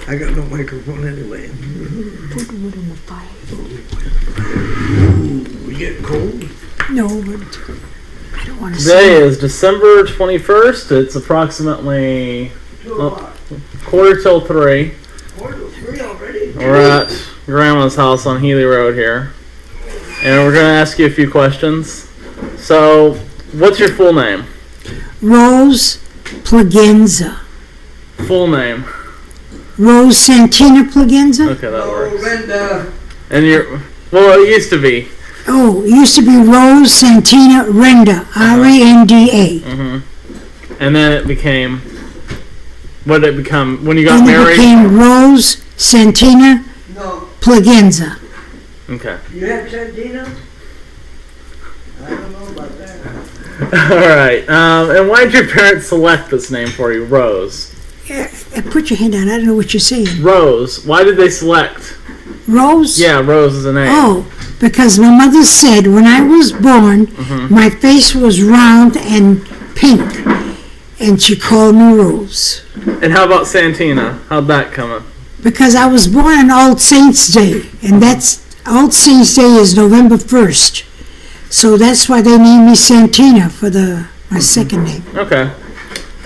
I got no microphone anyway. Put wood on the fire. We get cold? No, but I don't want to Today say. is December 21st. It's approximately 2 o'clock. quarter till 3. Quarter to 3 already? We're at Grandma's house on Healy Road here. And we're going to ask you a few questions. So, what's your full name? Rose Plagenza. Full name. Rose Santina Plagenza. Okay, that works. Renda. And well, it used to be. Oh, it used to be Rose Santina Renda. R-E-N-D-A. Mm-hmm. And then it became. What did it become when you got And it married? became Rose Santina No. Plagenza. Okay. You have Santina? I don't know about that. All right. And why did your parents select this name for you, Rose? Put your hand down. I don't know what you're saying. Rose. Why did they select? Rose? Yeah, Rose is a name. Oh, because my mother said when I was born, my face was round and pink, and she called me Rose. And how about Santina? How'd that come up? Because I was born on All Saints Day, and that's All Saints Day is November 1st. So that's why they named me Santina for my second name. Okay.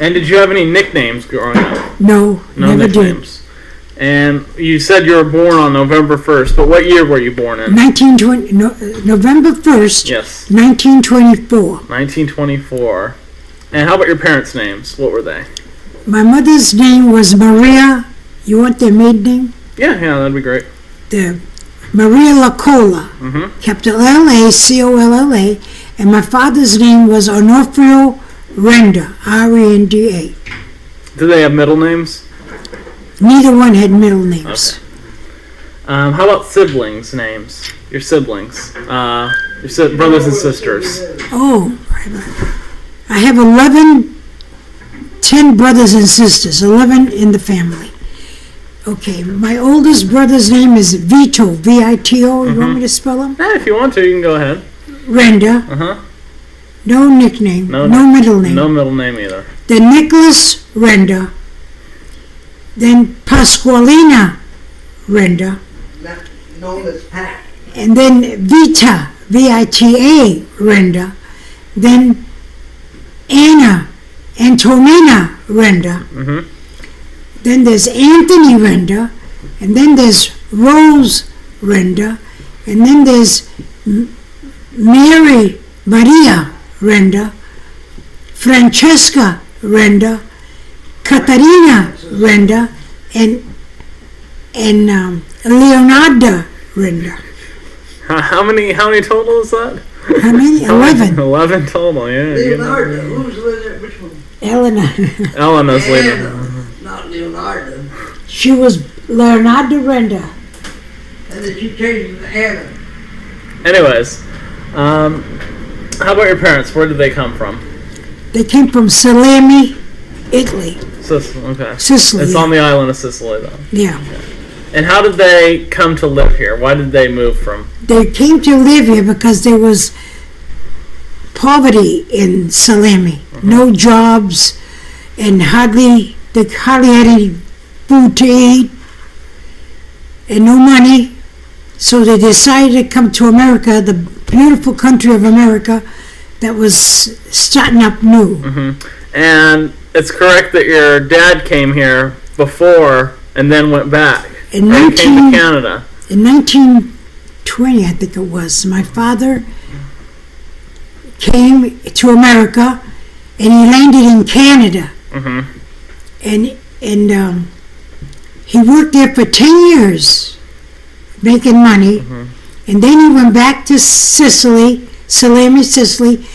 And did you have any nicknames growing up? No, No never nicknames. And you said you were born on November 1st, but what year were you born in? 1920, November 1st, Yes. 1924. 1924. And how about your parents' names? What were they? My mother's name was Maria. You want their maiden name? Yeah, that'd be great. The Maria Lacolla, capital L-A-C-O-L-L-A, and my father's name was Onofrio Renda, R-E-N-D-A. Do they have middle names? Neither one had middle names. How about siblings' names? Your siblings. Your brothers and sisters. Oh, I have 10 brothers and sisters, 11 in the family. Okay, my oldest brother's name is Vito, V-I-T-O. You want me to spell him? If you want to, you can go ahead. Renda. No nickname, no middle name. No middle name either. Then Nicholas Renda. Then Pasqualina Renda. Known as Pat. And then Vita, V-I-T-A Renda. Then Antonina Renda. Then there's Anthony Renda. And then there's Rose Renda. And then there's Mary Maria Renda. Francesca Renda. Caterina Renda. And Leonardo Renda. How many total is that? How many? 11. 11 total, yeah. Leonardo. Who's with it? Which one? Elena. Elena's later. Anna, not Leonardo. She was Leonardo Renda. And then she changed it to Anna. Anyways, how about your parents? Where did they come from? They came from Salemi, Italy. Sicily. Okay. Sicily. It's on the island of Sicily, though. Yeah. And how did they come to live here? Why did they move from? They came to live here because there was poverty in Salemi. No jobs, and they hardly had any food to eat, and no money. So they decided to come to America, the beautiful country of America that was starting up new. And it's correct that your dad came here before and then went back. In Or he came to Canada. In 1920, I think it was, my father came to America, and he landed in Canada. And he worked there for 10 years, making money. And then he went back to Sicily, Salemi, Sicily,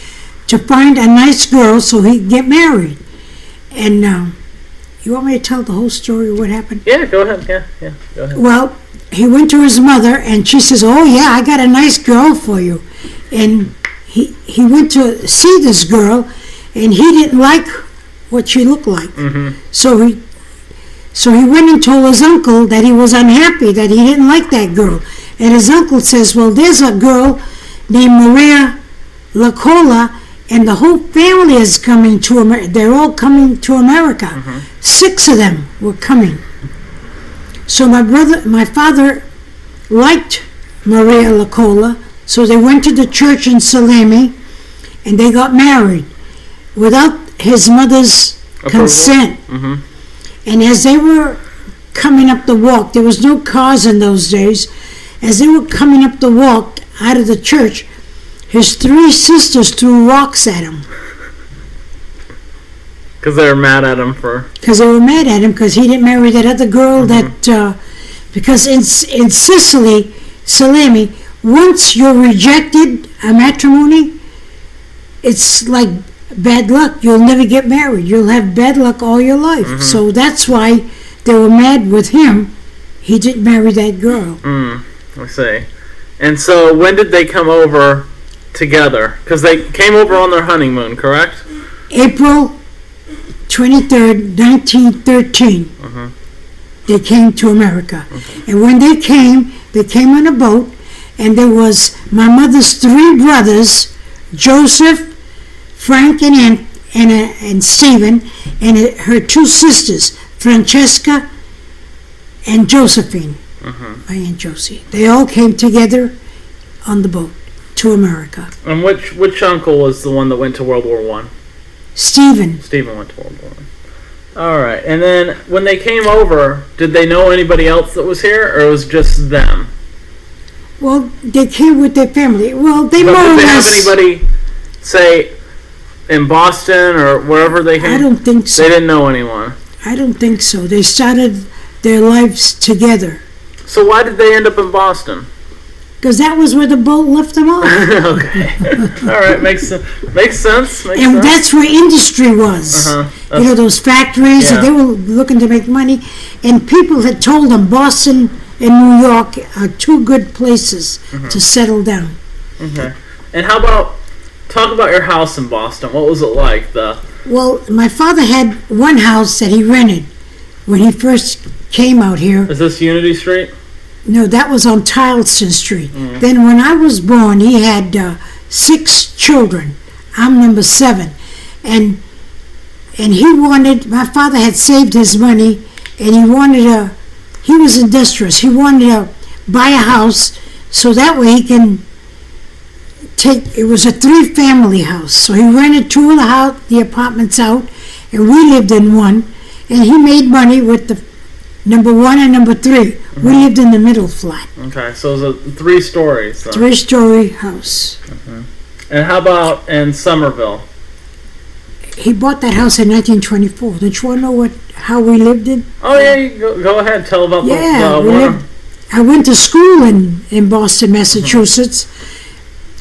to find a nice girl so he could get married. And you want me to tell the whole story of what happened? Yeah, go ahead. Yeah, go ahead. Well, he went to his mother, and she says, "Oh yeah, I got a nice girl for you." And he went to see this girl, and he didn't like what she looked like. So he went and told his uncle that he was unhappy, that he didn't like that girl. And his uncle says, "Well, there's a girl named Maria Lacolla, and the whole family is coming to America. They're all coming to America. 6 of them were coming." So my father liked Maria Lacola, so they went to the church in Salemi, and they got married without his mother's consent. Mm-hmm. And as they were coming up the walk, there was no cars in those days, as they were coming up the walk out of the church, his 3 sisters threw rocks at him. Because they were mad at him for... Because they were mad at him because he didn't marry that other girl that... because in Sicily, Salemi, once you're rejected a matrimony, it's like bad luck. You'll never get married. You'll have bad luck all your life. Mm-hmm. So that's why they were mad with him. He didn't marry that girl. I see. And so when did they come over together? Because they came over on their honeymoon, correct? April 23rd, 1913. They came to America. And when they came on a boat, and there was my mother's 3 brothers, Joseph, Frank, and Stephen, and her 2 sisters, Francesca and Josephine, my Aunt Josie. They all came together on the boat to America. And which uncle was the one that went to World War One? Stephen. Stephen went to World War One. All right. And then when they came over, did they know anybody else that was here, or it was just them? Well, they came with their family. Well, they But more or did they have less... anybody, say, in Boston or wherever they came? I don't think so. They didn't know anyone. I don't think so. They started their lives together. So why did they end up in Boston? Because that was where the boat left them off. Okay. All right. Makes sense. And that's where industry was. You know, those factories, Yeah. and they were looking to make money. And people had told them Boston and New York are 2 good places to settle down. Okay. And talk about your house in Boston. What was it like? Well, my father had one house that he rented when he first came out here. Is this Unity Street? No, that was on Tileston Street. Then when I was born, he had 6 children. I'm number 7. And my father had saved his money, and he was industrious. He wanted to buy a house so that way he can it was a 3-family house. So he rented 2 of the apartments out, and we lived in one, and he made money with the number 1 and number 3. We lived in the middle flat. Okay, so it was 3 stories. So. 3-story house. And how about in Somerville? He bought that house in 1924. Don't you want to know how we lived in? Oh yeah, you go ahead. Tell about the one. I went to school in Boston, Massachusetts,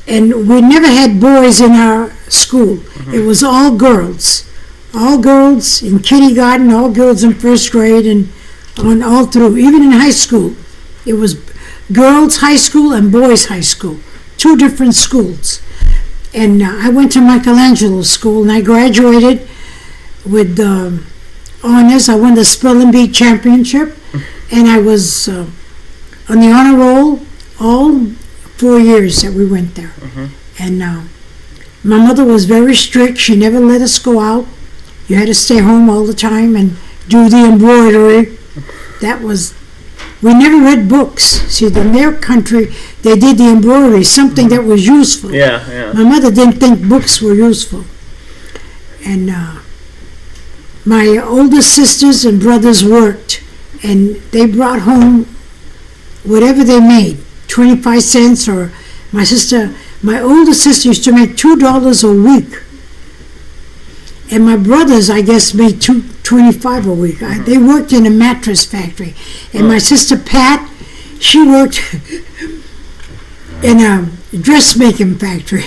and we never had boys in our school. It was all girls. All girls in kindergarten, all girls in 1st grade, and all through. Even in high school, it was girls' high school and boys' high school. 2 different schools. And I went to Michelangelo School, and I graduated with honors. I won the Spelling Bee Championship, and I was on the honor roll all 4 years that we went there. And my mother was very strict. She never let us go out. You had to stay home all the time and do the embroidery. We never read books. See, in their country, they did the embroidery, something that was useful. Yeah. My mother didn't think books were useful. And my older sisters and brothers worked, and they brought home whatever they made, 25 cents, or my older sister used to make $2 a week. And my brothers, I guess, made $2.25 a week. They worked in a mattress factory. And my sister Pat, she worked in a dressmaking factory.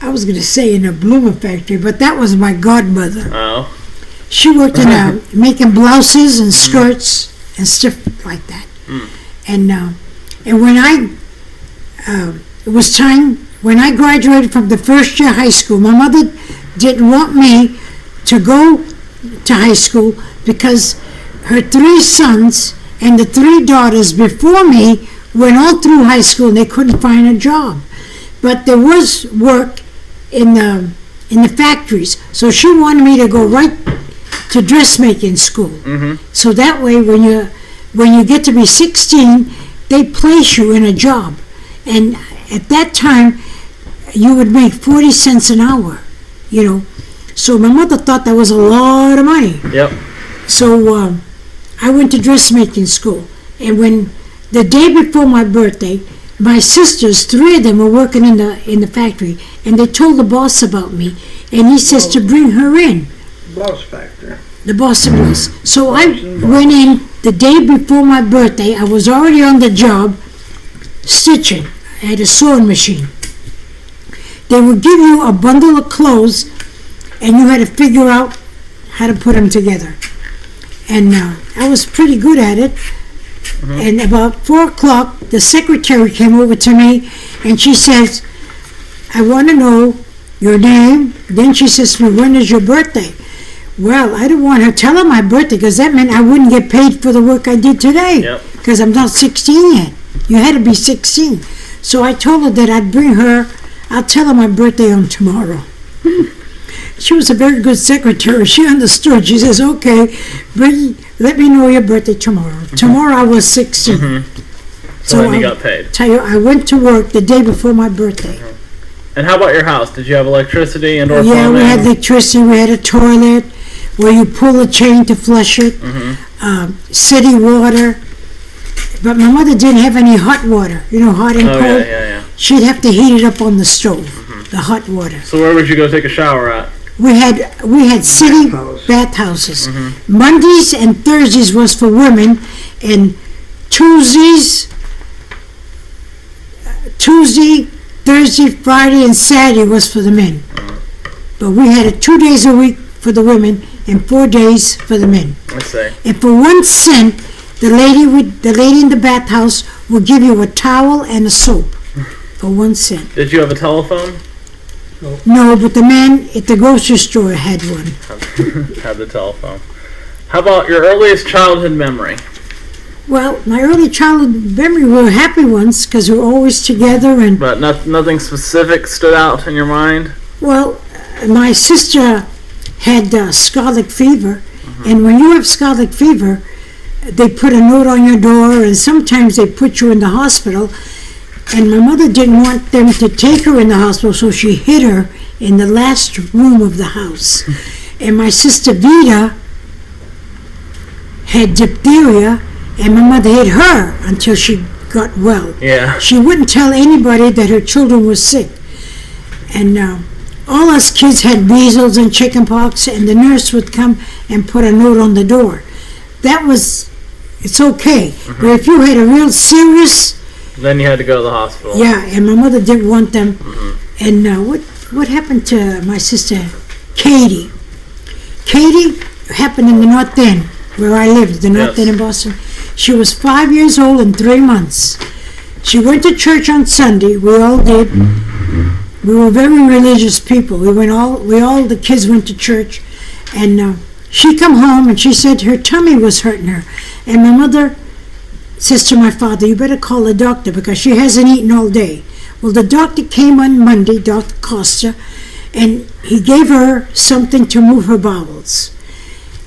I was going to say in a bloomer factory, but that was my godmother. Oh. She worked in making blouses and skirts and stuff like that. And when it was time, when I graduated from the 1st year high school, my mother didn't want me to go to high school because her 3 sons and the 3 daughters before me went all through high school and they couldn't find a job. But there was work in the factories, so she wanted me to go right to dressmaking school. So that way, when you when you get to be 16, they place you in a job. And at that time, you would make 40 cents an hour, you know. So my mother thought that was a lot of money. Yep. So I went to dressmaking school. And when the day before my birthday, my sisters, 3 of them were working in the factory, and they told the boss about me, and he says to bring her in. Blouse factory. The Boston Blues. So I went in the day before my birthday. I was already on the job stitching. I had a sewing machine. They would give you a bundle of clothes, and you had to figure out how to put them together. And I was pretty good at it. And about 4 o'clock, the secretary came over to me, and she says, I want to know your name. Then she says to me, when is your birthday? Well, I didn't want her to tell her my birthday, because that meant I wouldn't get paid for the work I did today, because I'm not 16 yet. You had to be 16. So I told her that I'd bring her, I'll tell her my birthday on tomorrow. She was a very good secretary. She understood. She says, okay, let me know your birthday tomorrow. Tomorrow I was 16. So when you got paid. Tell you, I went to work the day before my birthday. And how about your house? Did you have electricity and or Yeah, plumbing? we had electricity. We had a toilet where you pull a chain to flush it. City water. But my mother didn't have any hot water. You know, hot and cold. Yeah. She'd have to heat it up on the stove, the hot water. So where would you go take a shower at? We had city bathhouses. Mondays and Thursdays was for women, and Tuesday, Thursday, Friday, and Saturday was for the men. But we had it 2 days a week for the women and 4 days for the men. I see. And for 1 cent, the lady in the bathhouse would give you a towel and a soap for 1 cent. Did you have a telephone? No, but the man at the grocery store had one. Had the telephone. How about your earliest childhood memory? Well, my early childhood memory were happy ones because we were always together. And But nothing specific stood out in your mind? well, my sister had scarlet fever, and when you have scarlet fever, they put a note on your door, and sometimes they put you in the hospital. And my mother didn't want them to take her in the hospital, so she hid her in the last room of the house. And my sister Vita had diphtheria, and my mother hid her until she got well. Yeah. She wouldn't tell anybody that her children were sick. And all us kids had measles and chickenpox, and the nurse would come and put a note on the door. It's okay. But if you had a real serious... Then you had to go to the hospital. Yeah, and my mother didn't want them. And what happened to my sister, Katie? Katie happened in the North End, where I lived, the North End in Boston. She was 5 years old and 3 months. She went to church on Sunday. We all did. We were very religious people. All the kids went to church, and she come home and she said her tummy was hurting her, and my mother says to my father, you better call the doctor because she hasn't eaten all day. Well, the doctor came on Monday, Dr. Costa, and he gave her something to move her bowels.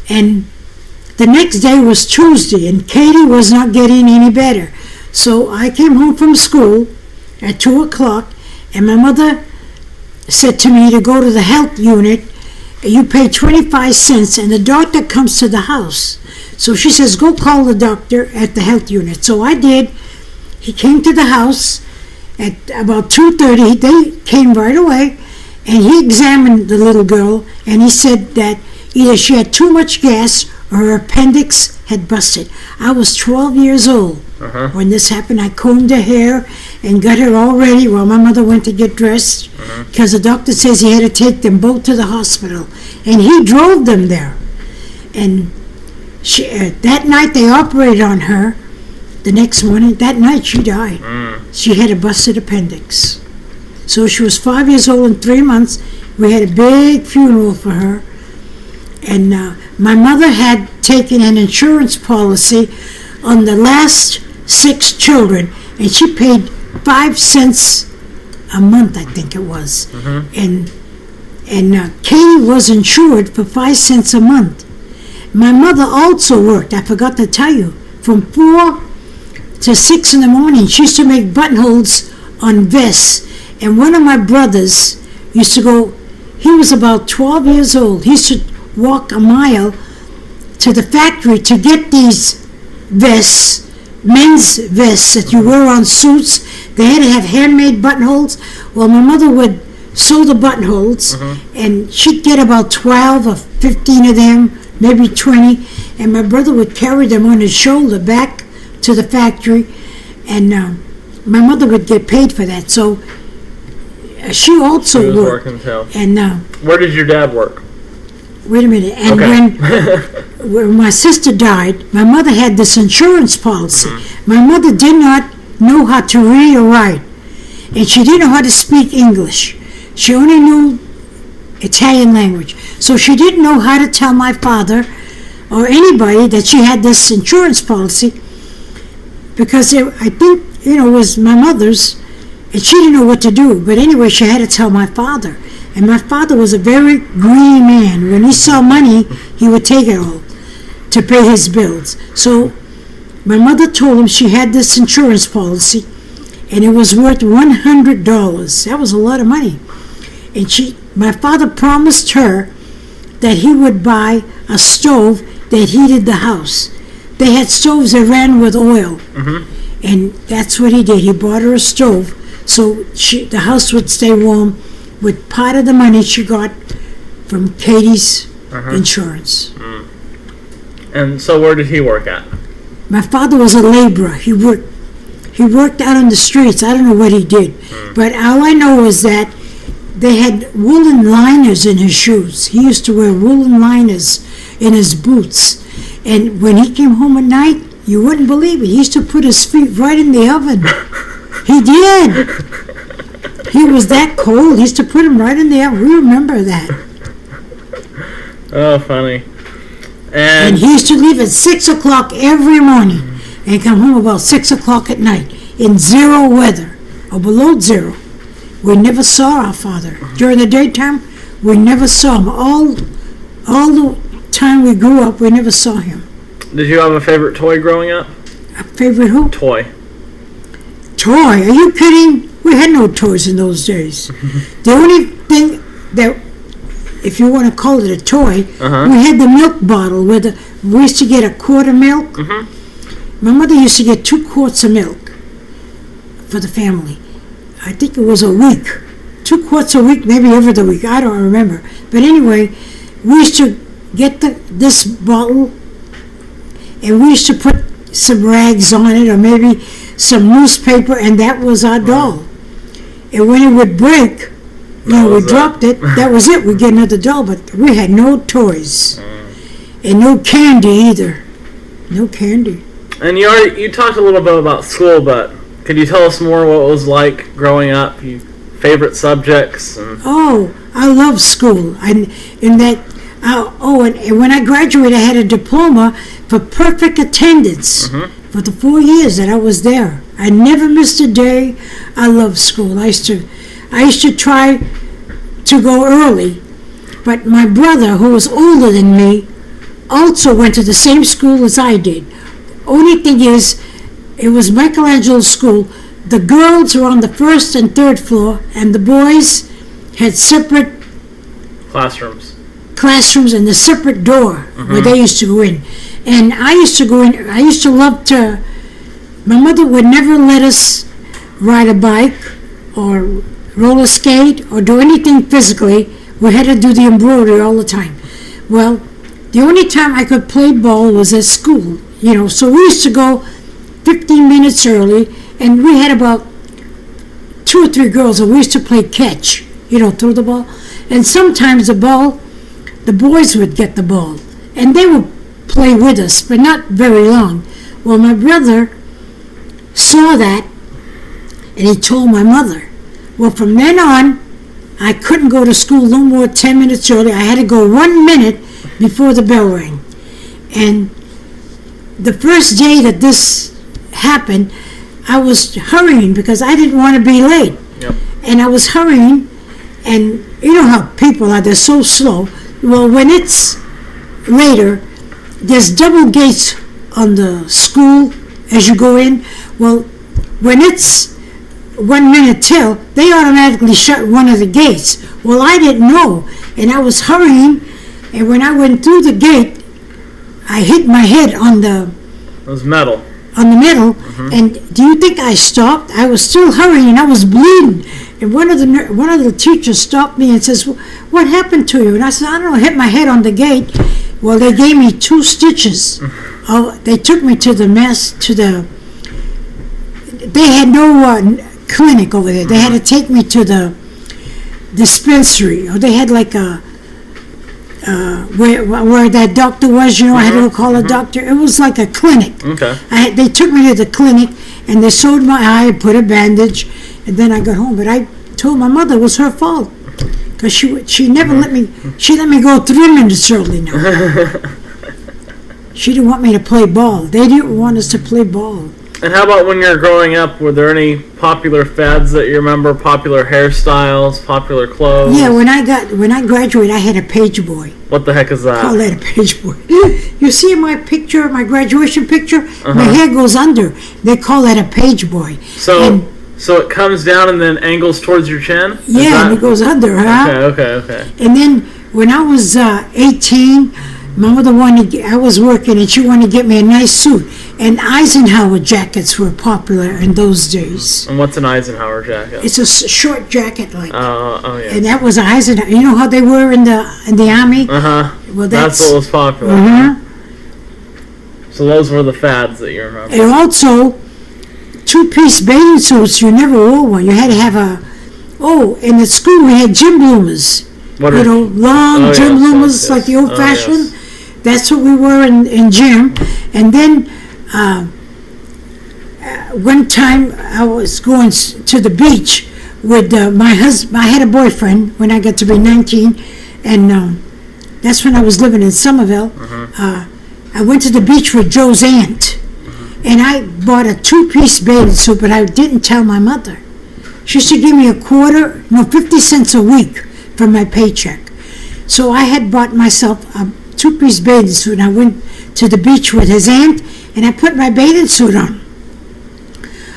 And the next day was Tuesday, and Katie was not getting any better. So I came home from school at 2 o'clock, and my mother said to me to go to the health unit. You pay 25 cents, and the doctor comes to the house. So she says, go call the doctor at the health unit. So I did. He came to the house at about 2:30. They came right away, and he examined the little girl, and he said that either she had too much gas or her appendix had busted. I was 12 years old when this happened. I combed her hair and got her all ready while my mother went to get dressed, because the doctor says he had to take them both to the hospital, and he drove them there. And that night they operated on her. The next morning, that night she died. She had a busted appendix. So she was 5 years old and 3 months. We had a big funeral for her. And my mother had taken an insurance policy on the last 6 children, and she paid 5 cents a month, I think it was. And Katie was insured for 5 cents a month. My mother also worked, I forgot to tell you, from 4 to 6 in the morning. She used to make buttonholes on vests. And one of my brothers used to go, he was about 12 years old. He used to walk a mile to the factory to get these vests, men's vests that you wear on suits. They had to have handmade buttonholes. Well, my mother would sew the buttonholes, and she'd get about 12 or 15 of them, maybe 20, and my brother would carry them on his shoulder back to the factory, and my mother would get paid for that. So she also He was worked. working too. And Where did your dad work? wait a minute. And when my sister died, my mother had this insurance policy. My mother did not know how to read or write, and she didn't know how to speak English. She only knew Italian language. So she didn't know how to tell my father or anybody that she had this insurance policy, because I think, it was my mother's, and she didn't know what to do. But anyway, she had to tell my father. And my father was a very greedy man. When he saw money, he would take it all to pay his bills. So my mother told him she had this insurance policy, and it was worth $100. That was a lot of money. And my father promised her that he would buy a stove that heated the house. They had stoves that ran with oil, and that's what he did. He bought her a stove so the house would stay warm with part of the money she got from Katie's insurance. And so where did he work at? My father was a laborer. He worked out on the streets. I don't know what he did, but all I know is that they had woolen liners in his shoes. He used to wear woolen liners in his boots. And when he came home at night, you wouldn't believe it. He used to put his feet right in the oven. He did. He was that cold. He used to put him right in the oven. We remember that. Oh, funny. And he used to leave at 6 o'clock every morning and come home about 6 o'clock at night in zero weather or below zero. We never saw our father. During the daytime, we never saw him. All the time we grew up, we never saw him. Did you have a favorite toy growing up? A favorite who? Toy. Toy? Are you kidding? We had no toys in those days. The only thing that, if you want to call it a toy, we had the milk bottle where we used to get a quart of milk. My mother used to get 2 quarts of milk for the family. I think it was a week. 2 quarts a week, maybe every other week. I don't remember. But anyway, we used to get this bottle, and we used to put some rags on it, or maybe some newspaper, and that was our doll. And when it would break, we dropped it. That was it. We'd get another doll, but we had no toys. And no candy either. No candy. And you talked a little bit about school, but could you tell us more what it was like growing up? Your favorite subjects? Oh, I love school. And when I graduated, I had a diploma for perfect attendance for the 4 years that I was there. I never missed a day. I loved school. I used to try to go early, but my brother, who was older than me, also went to the same school as I did. Only thing is, it was Michelangelo's school. The girls were on the 1st and 3rd floor, and the boys had separate classrooms and the separate door where they used to go in. And I used to go in. I used to love to. My mother would never let us ride a bike or roller skate or do anything physically. We had to do the embroidery all the time. Well, the only time I could play ball was at school, so we used to go 15 minutes early, and we had about 2 or 3 girls, and we used to play catch, throw the ball. And sometimes the boys would get the ball, and they would play with us, but not very long. Well, my brother saw that, and he told my mother. Well, from then on, I couldn't go to school no more 10 minutes early. I had to go 1 minute before the bell rang. And the first day that this happened, I was hurrying because I didn't want to be late. Yep. And I was hurrying, and you know how people are, they're so slow. Well, when it's later, there's double gates on the school as you go in. Well, when it's 1 minute till, they automatically shut one of the gates. Well, I didn't know, and I was hurrying, and when I went through the gate, I hit my head on the It was metal. middle, and do you think I stopped? I was still hurrying, I was bleeding, and one of the teachers stopped me and says, "What happened to you?" And I said, "I don't know, I hit my head on the gate." Well, they gave me 2 stitches. They took me to the they had no clinic over there. They had to take me to the dispensary, or they had like a where that doctor was, I had to call a doctor. It was like a clinic. Okay. They took me to the clinic, and they sewed my eye, put a bandage, and then I got home. But I told my mother it was her fault, because she never let me. She let me go 3 minutes early now. She didn't want me to play ball. They didn't want us to play ball. And how about when you were growing up? Were there any popular fads that you remember? Popular hairstyles, popular clothes? Yeah, when I graduated, I had a page boy. What the heck is that? Call that a page boy. You see my picture, my graduation picture? My hair goes under. They call that a page boy. So it comes down and then angles towards your chin? Yeah, and it goes under, huh? Okay. And then when I was 18, my mother I was working, and she wanted to get me a nice suit. And Eisenhower jackets were popular in those days. And what's an Eisenhower jacket? It's a short jacket like. Oh yeah. And that was Eisenhower. You know how they were in the army? Well, that's what was popular. So those were the fads that you remember. And also, 2-piece bathing suits. You never wore one. You had to have in the school we had gym bloomers. Long gym bloomers, like the old-fashioned. Yes. That's what we were in gym. And then one time I was going to the beach with my husband. I had a boyfriend when I got to be 19, and that's when I was living in Somerville. I went to the beach with Joe's aunt, and I bought a 2-piece bathing suit, but I didn't tell my mother. She should give me 50 cents a week from my paycheck. So I had bought myself a 2-piece bathing suit, and I went to the beach with his aunt, and I put my bathing suit on.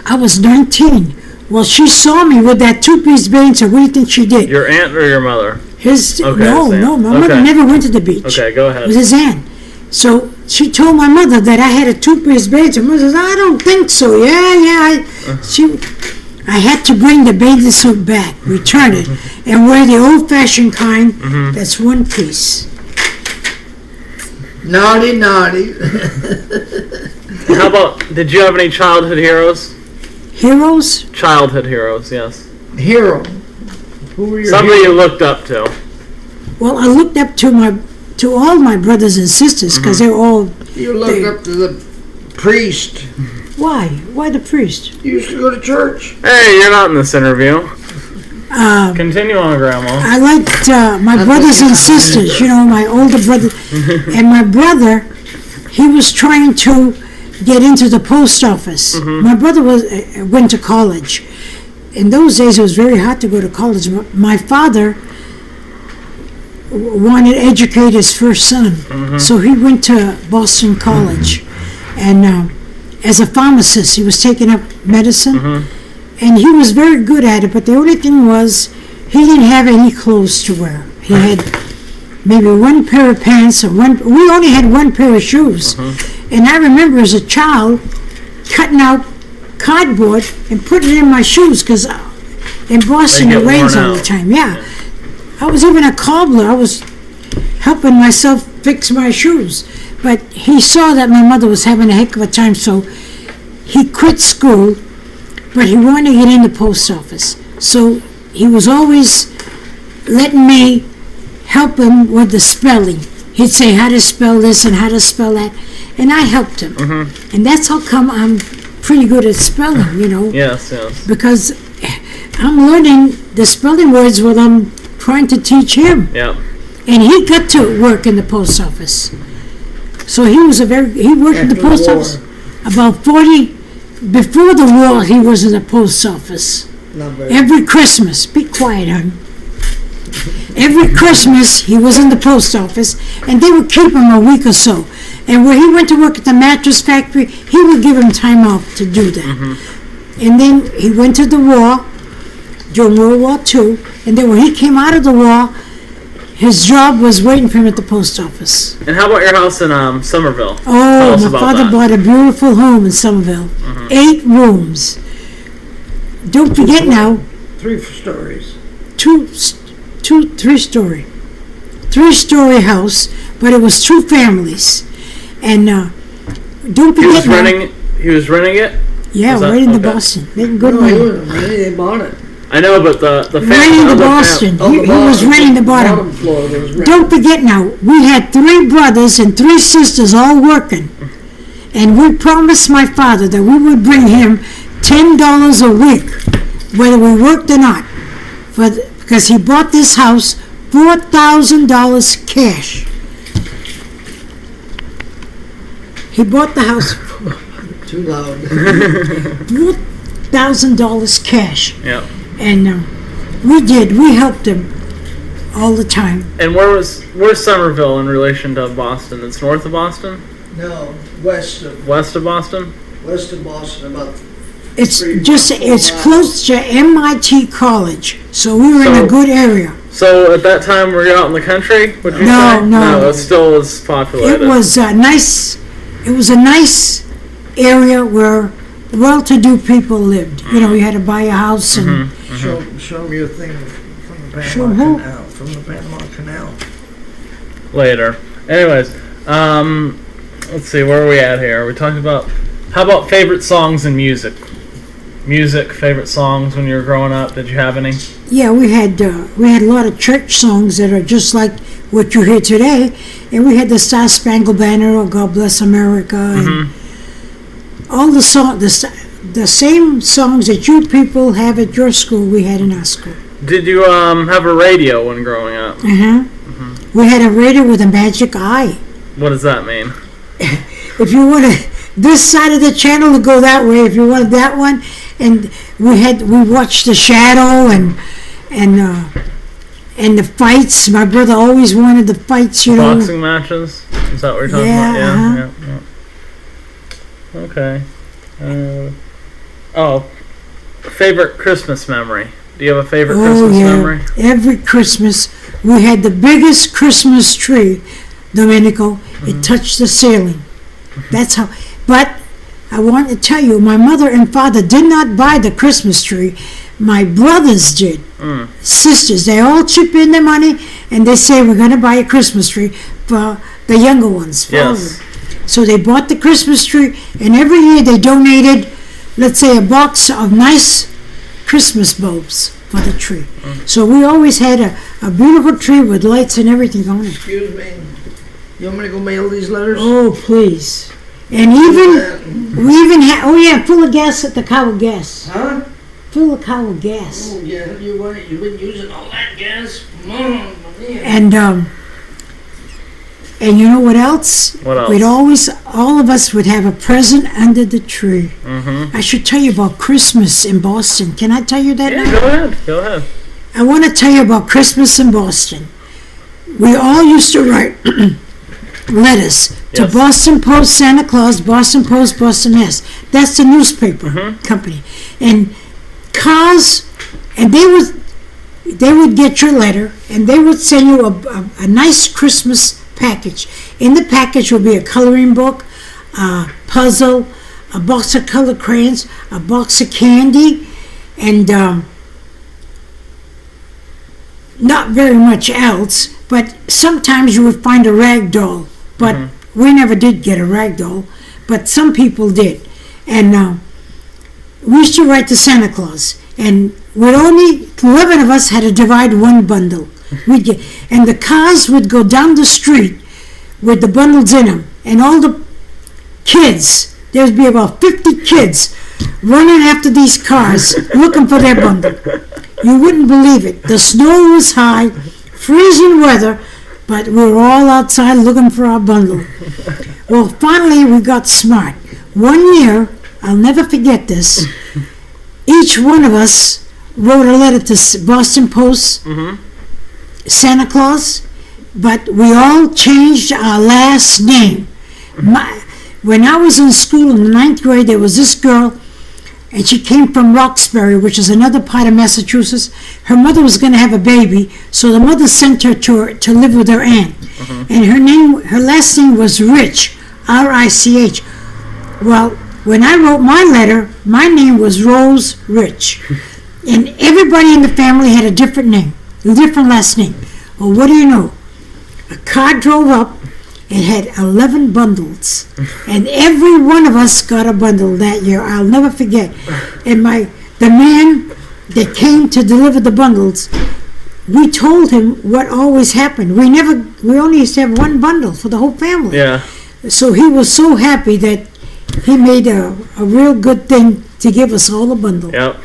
I was 19. Well, she saw me with that 2-piece bathing suit. What do you think she did? Your aunt or your mother? No, my mother never went to the beach. Okay, go ahead. It was his aunt. So she told my mother that I had a 2-piece bathing suit. My mother says, "I don't think so." I had to bring the bathing suit back, return it, and wear the old-fashioned kind that's 1 piece. Naughty. How about, did you have any childhood heroes? Heroes? Childhood heroes, yes. Hero. Who were your Somebody heroes? you looked up to. Well, I looked up to all my brothers and sisters, because they're all... You looked up to the priest. Why? Why the priest? You used to go to church. Hey, you're not in this interview. Continue on, Grandma. I liked my brothers and sisters, my older brother. And my brother, he was trying to get into the post office. My brother went to college. In those days, it was very hard to go to college. My father wanted to educate his first son, so he went to Boston College. And as a pharmacist, he was taking up medicine. And he was very good at it, but the only thing was he didn't have any clothes to wear. He had maybe 1 pair of pants, we only had 1 pair of shoes. And I remember as a child cutting out cardboard and putting it in my shoes, because in Boston it rains all the time. Yeah. I was even a cobbler. I was helping myself fix my shoes. But he saw that my mother was having a heck of a time, so he quit school. But he wanted to get in the post office. So he was always letting me help him with the spelling. He'd say how to spell this and how to spell that. And I helped him. And that's how come I'm pretty good at spelling, Yes. Because I'm learning the spelling words while I'm trying to teach him. Yeah. And he got to work in the post office. So he worked in the post office about 40. Before the war, he was in the post office. Every Christmas, be quiet, hon. Every Christmas, he was in the post office, and they would keep him a week or so. And when he went to work at the mattress factory, he would give him time off to do that. And then he went to the war during World War II. And then when he came out of the war, his job was waiting for him at the post office. And how about your house in Somerville? Tell Oh, us my about father that. bought a beautiful home in Somerville. 8 rooms. Don't forget now, 3 stories. 3-story. 3-story house, but it was 2 families. And don't He forget was now. renting. He was renting it. Yeah, Was that- right in the okay. Boston. Making good No, money. he wasn't renting, they bought it. I know, but the family. Renting the Boston. Oh, He was renting the bottom. bottom floor was rented. Don't forget now, we had 3 brothers and 3 sisters all working. And we promised my father that we would bring him $10 a week, whether we worked or not. Because he bought this house, $4,000 cash. He bought the house, Too loud. $4,000 cash. Yeah. And we helped him all the time. And where's Somerville in relation to Boston? It's north of Boston, No, west of west of Boston. Boston, about It's 3 just, or 4 it's miles. close to MIT College, so we were in So- a good area. So at that time, were you out in the country? Would you No, say? no. It still was populated. It was a nice area where well-to-do people lived. You know, you had to buy a house and Show me a thing from the Show Panama who? Canal. From the Panama Canal. later. Anyways, let's see, where are we at here? We're talking about, how about favorite songs and music? Music, favorite songs when you were growing up. Did you have any? yeah, we had a lot of church songs that are just like what you hear today, and we had the Star Spangled Banner or God Bless America and all the the same songs that you people have at your school, we had in our school. Did you have a radio when growing up? We had a radio with a magic eye. What does that mean? If you wanted this side of the channel to go that way, if you wanted that one, and we watched The Shadow and the fights. My brother always wanted the fights, you know. Boxing matches? Is that what you're talking Yeah, about? Yeah. Okay. Favorite Christmas memory. Do you have a favorite Christmas memory? Every Christmas we had the biggest Christmas tree, Domenico. It touched the ceiling. That's how. But I want to tell you, my mother and father did not buy the Christmas tree. My brothers did. Sisters, they all chip in their money and they say, we're going to buy a Christmas tree for the younger ones. For all of Yes. them. So they bought the Christmas tree, and every year they donated, let's say, a box of nice Christmas bulbs for the tree. So we always had a beautiful tree with lights and everything on it. Excuse me. You want me to go mail these letters? Oh, please. And we even had, oh yeah, full of gas at the car with gas. Huh? Fill the car with gas. Oh, yeah, you're right. You've been using all that gas. Man. And you know what else? What else? We'd always, all of us would have a present under the tree. I should tell you about Christmas in Boston. Can I tell you that Yeah, now? go ahead. Go ahead. I want to tell you about Christmas in Boston. We all used to write letters to Yes. Boston Post, Santa Claus, Boston Post, Boston Mass. That's the newspaper company. And cars, and they would get your letter, and they would send you a nice Christmas package. In the package would be a coloring book, a puzzle, a box of colored crayons, a box of candy, and not very much else. But sometimes you would find a rag doll, but we never did get a rag doll, but some people did. And we used to write to Santa Claus, and with only 11 of us had to divide one bundle. And the cars would go down the street with the bundles in them, and all the kids, there'd be about 50 kids running after these cars looking for their bundle. You wouldn't believe it. The snow was high, freezing weather, but we were all outside looking for our bundle. Well, finally we got smart. One year, I'll never forget this, each one of us wrote a letter to Boston Post, Santa Claus, but we all changed our last name. When I was in school in the 9th grade, there was this girl, and she came from Roxbury, which is another part of Massachusetts. Her mother was going to have a baby, so the mother sent her to live with her aunt. And her last name was Rich, R-I-C-H. Well, when I wrote my letter, my name was Rose Rich. And everybody in the family had a different name, a different last name. Well, what do you know? A car drove up and had 11 bundles. And every one of us got a bundle that year. I'll never forget. And the man that came to deliver the bundles, we told him what always happened. We only used to have one bundle for the whole family. Yeah. So he was so happy that he made a real good thing to give us all a bundle. Yep.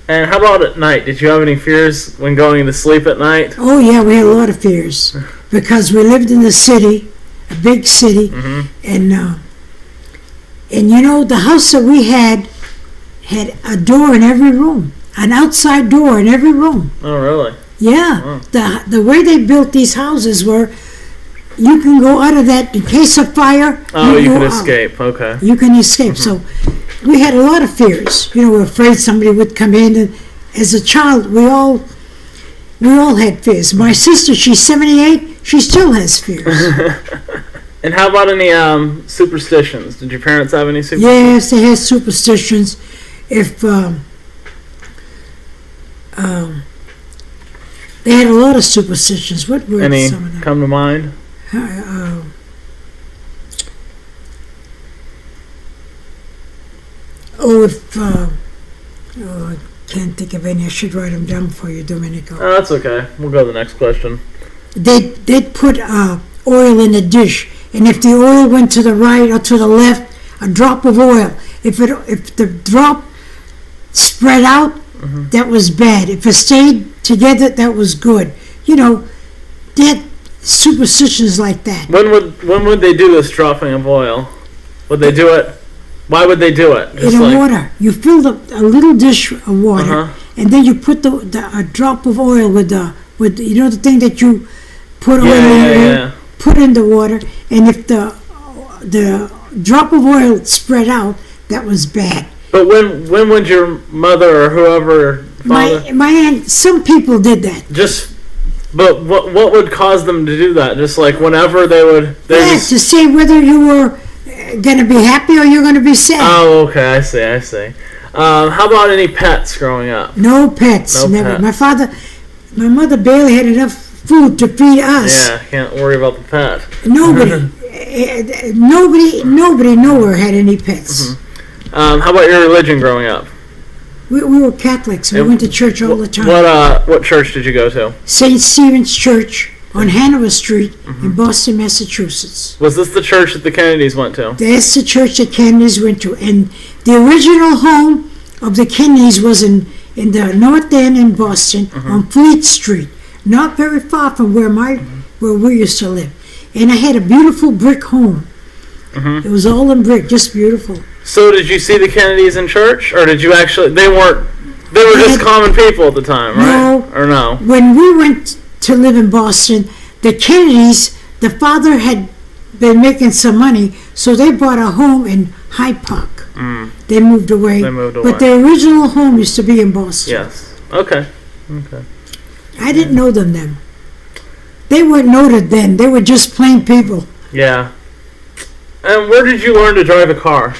And how about at night? Did you have any fears when going to sleep at night? Oh, yeah, we had a lot of fears because we lived in the city, a big city, and you know, the house that we had a door in every room, an outside door in every room. Oh, really? Yeah. The way they built these houses were, you can go out of that in case of fire. Oh, you can escape. Okay. You can escape. So we had a lot of fears. You know, we were afraid somebody would come in. And as a child, we all had fears. My sister, she's 78. She still has fears. And how about any superstitions? Did your parents have any superstitions? Yes, they had superstitions. If they had a lot of superstitions. What were any some of them? come to mind? I can't think of any. I should write them down for you, Domenico. Oh, that's okay. We'll go to the next question. They'd put oil in a dish, and if the oil went to the right or to the left, a drop of oil. If the drop spread out, that was bad. If it stayed together, that was good. You know, they had superstitions like that. When would they do this dropping of oil? Would they do it? Why would they do it? Just in water. You filled up a little dish of water, and then you put a drop of oil with you know the thing that you put oil in, put in the water, and if the drop of oil spread out, that was bad. But when would your mother or whoever, father? My aunt, some people did that. But what would cause them to do that? Just like whenever they would. To see whether you were going to be happy or you're going to be sad. Oh, okay, I see. How about any pets growing up? No pets, never. Pets. My mother barely had enough food to feed us. Yeah, can't worry about the pet. Nobody nowhere had any pets. How about your religion growing up? We were Catholics. We went to church all the time. What church did you go to? St. Stephen's Church on Hanover Street in Boston, Massachusetts. Was this the church that the Kennedys went to? That's the church that Kennedys went to. And the original home of the Kennedys was in the North End in Boston on Fleet Street, not very far from where we used to live. And I had a beautiful brick home. It was all in brick, just beautiful. So did you see the Kennedys in church, or did you actually? They were just common people at the time, right? No. Or no? When we went to live in Boston, the Kennedys, the father had been making some money, so they bought a home in Hyde Park. They moved away. But their original home used to be in Boston. Yes. Okay. I didn't know them then. They weren't noted then. They were just plain people. Yeah. And where did you learn to drive a car?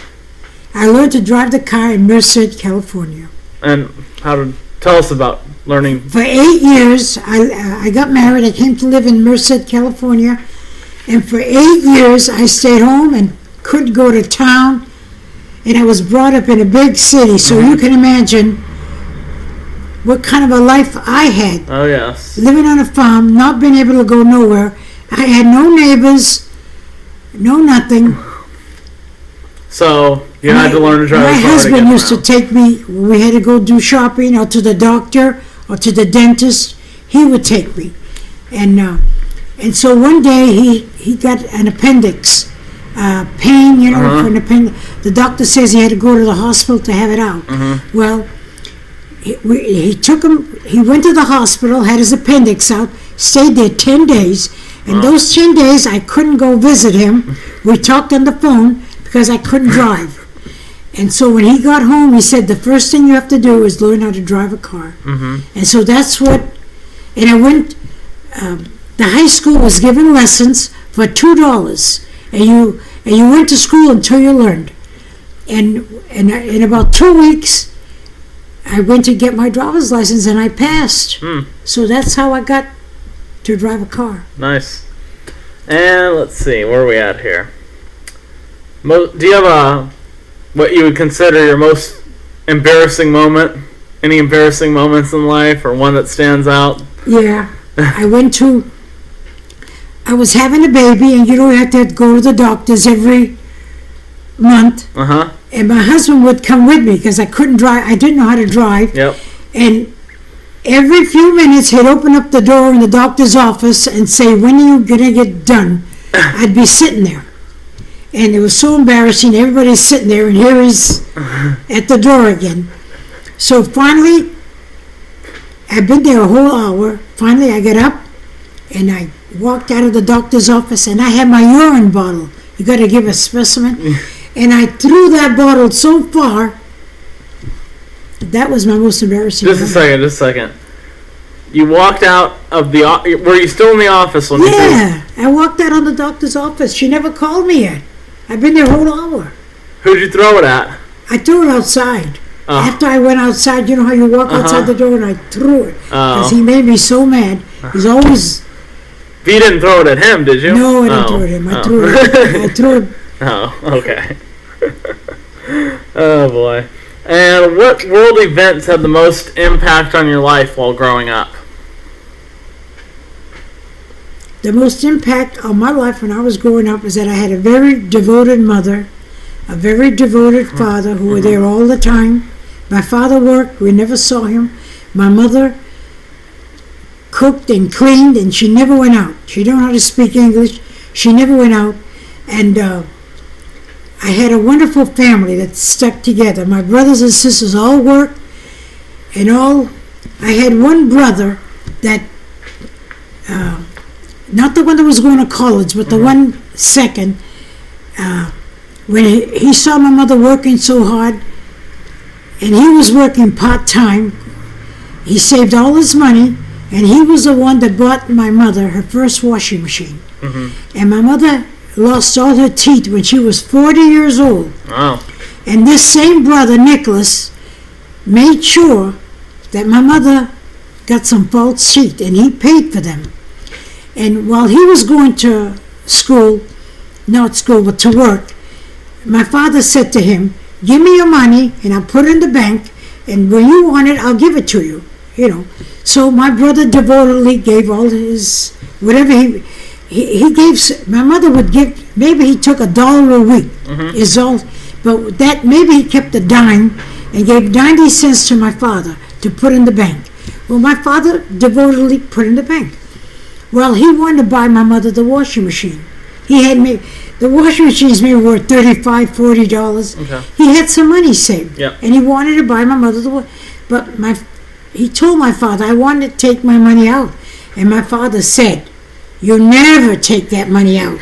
I learned to drive the car in Merced, California. And tell us about learning. For 8 years, I got married. I came to live in Merced, California. And for 8 years, I stayed home and couldn't go to town. And I was brought up in a big city, so you can imagine what kind of a life I had. Oh, yes. Living on a farm, not being able to go nowhere. I had no neighbors, no nothing. So you had to learn to drive a car. My husband used to take me when we had to go do shopping or to the doctor or to the dentist. He would take me. And so one day he got an appendix pain, for an appendix. The doctor says he had to go to the hospital to have it out. Well, he took him, he went to the hospital, had his appendix out, stayed there 10 days, And those 10 days, I couldn't go visit him. We talked on the phone because I couldn't drive. And so when he got home, he said, the first thing you have to do is learn how to drive a car. Mm-hmm. And so that's what, and I went, the high school was giving lessons for $2. And you went to school until you learned. And in about 2 weeks, I went to get my driver's license and I passed. So that's how I got to drive a car. Nice. And let's see, where are we at here? Do you have what you would consider your most embarrassing moment? Any embarrassing moments in life, or one that stands out? Yeah. I was having a baby, and you have to go to the doctors every month. Uh-huh. And my husband would come with me because I couldn't drive. I didn't know how to drive. Yep. And every few minutes, he'd open up the door in the doctor's office and say, when are you going to get done? I'd be sitting there. And it was so embarrassing. Everybody's sitting there, and here he's at the door again. So finally, I've been there a whole hour. Finally, I got up, and I walked out of the doctor's office, and I had my urine bottle. You got to give a specimen. And I threw that bottle so far. That was my most embarrassing Just a second. You walked out of the... Were you still in the office when Yeah, I walked out of the doctor's office. She never called me yet. I've been there a whole hour. Who'd you throw it at? I threw it outside. Oh. After I went outside, you know how you walk outside the door, and I threw it. Because he made me so mad. He's always... But you didn't throw it at him, did you? No, I didn't throw it at him. I threw it. Oh, okay. Oh, boy. And what world events had the most impact on your life while growing up? The most impact on my life when I was growing up is that I had a very devoted mother, a very devoted father who were there all the time. My father worked. We never saw him. My mother cooked and cleaned, and she never went out. She didn't know how to speak English. She never went out. And I had a wonderful family that stuck together. My brothers and sisters all worked, and I had one brother that, not the one that was going to college, but the one second, when he saw my mother working so hard, and he was working part-time, he saved all his money, and he was the one that bought my mother her first washing machine. And my mother lost all her teeth when she was 40 years old. Wow. And this same brother, Nicholas, made sure that my mother got some false teeth, and he paid for them. And while he was going to school, not school, but to work, my father said to him, give me your money, and I'll put it in the bank, and when you want it, I'll give it to you. So my brother devotedly gave all his, whatever he gave. My mother would give, maybe he took $1 a week, is all, but that maybe he kept a dime and gave 90 cents to my father to put in the bank. Well, my father devotedly put in the bank. Well, he wanted to buy my mother the washing machine. He had me, the washing machines maybe were $35, $40. Okay. He had some money saved, Yep. and he wanted to buy my mother but he told my father, I wanted to take my money out, and my father said, you never take that money out.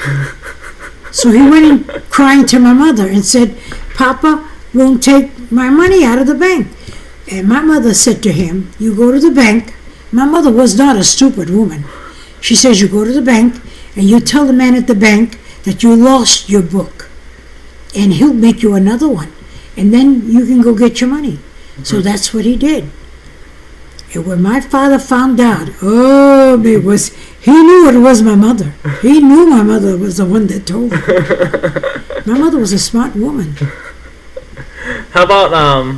So he went in crying to my mother and said, Papa won't take my money out of the bank. And my mother said to him, you go to the bank. My mother was not a stupid woman. She says, you go to the bank and you tell the man at the bank that you lost your book, and he'll make you another one, and then you can go get your money. So that's what he did. And when my father found out, he knew it was my mother. He knew my mother was the one that told him. My mother was a smart woman. How about,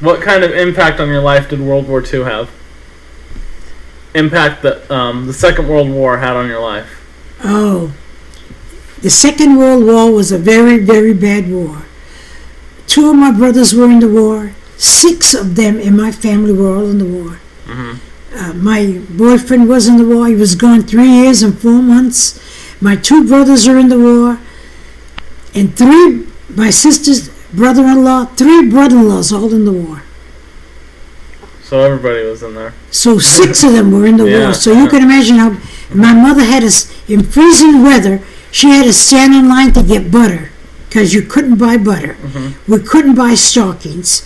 what kind of impact on your life did World War II have? Impact that the Second World War had on your life? Oh, the Second World War was a very, very bad war. 2 of my brothers were in the war. 6 of them in my family were all in the war. My boyfriend was in the war. He was gone 3 years and 4 months. My 2 brothers are in the war. And 3, my sister's brother-in-law, 3 brother-in-laws all in the war. So everybody was in there. So 6 of them were in the Yeah, war. So you can imagine how My mother had us in freezing weather. She had to stand in line to get butter because you couldn't buy butter. We couldn't buy stockings.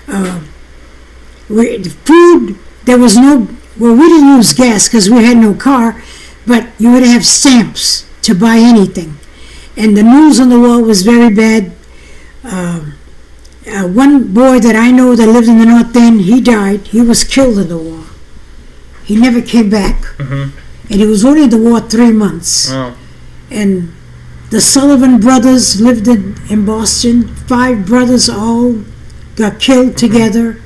The food, there was no. Well, we didn't use gas because we had no car, but you would have stamps to buy anything. And the news on the wall was very bad. One boy that I know that lived in the North End, he died. He was killed in the war. He never came back. And he was only in the war 3 months. Oh. And the Sullivan brothers lived in Boston. 5 brothers all got killed together.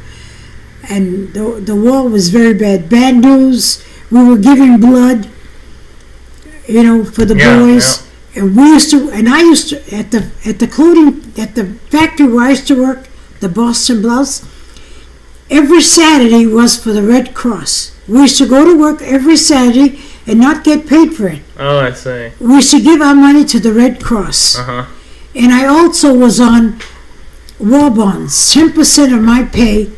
And the war was very bad. Bad news. We were giving blood, for the boys. And I used to at the factory where I used to work, the Boston Blouse. Every Saturday was for the Red Cross. We used to go to work every Saturday and not get paid for it. Oh, I see. We used to give our money to the Red Cross. And I also was on war bonds. 10% of my pay,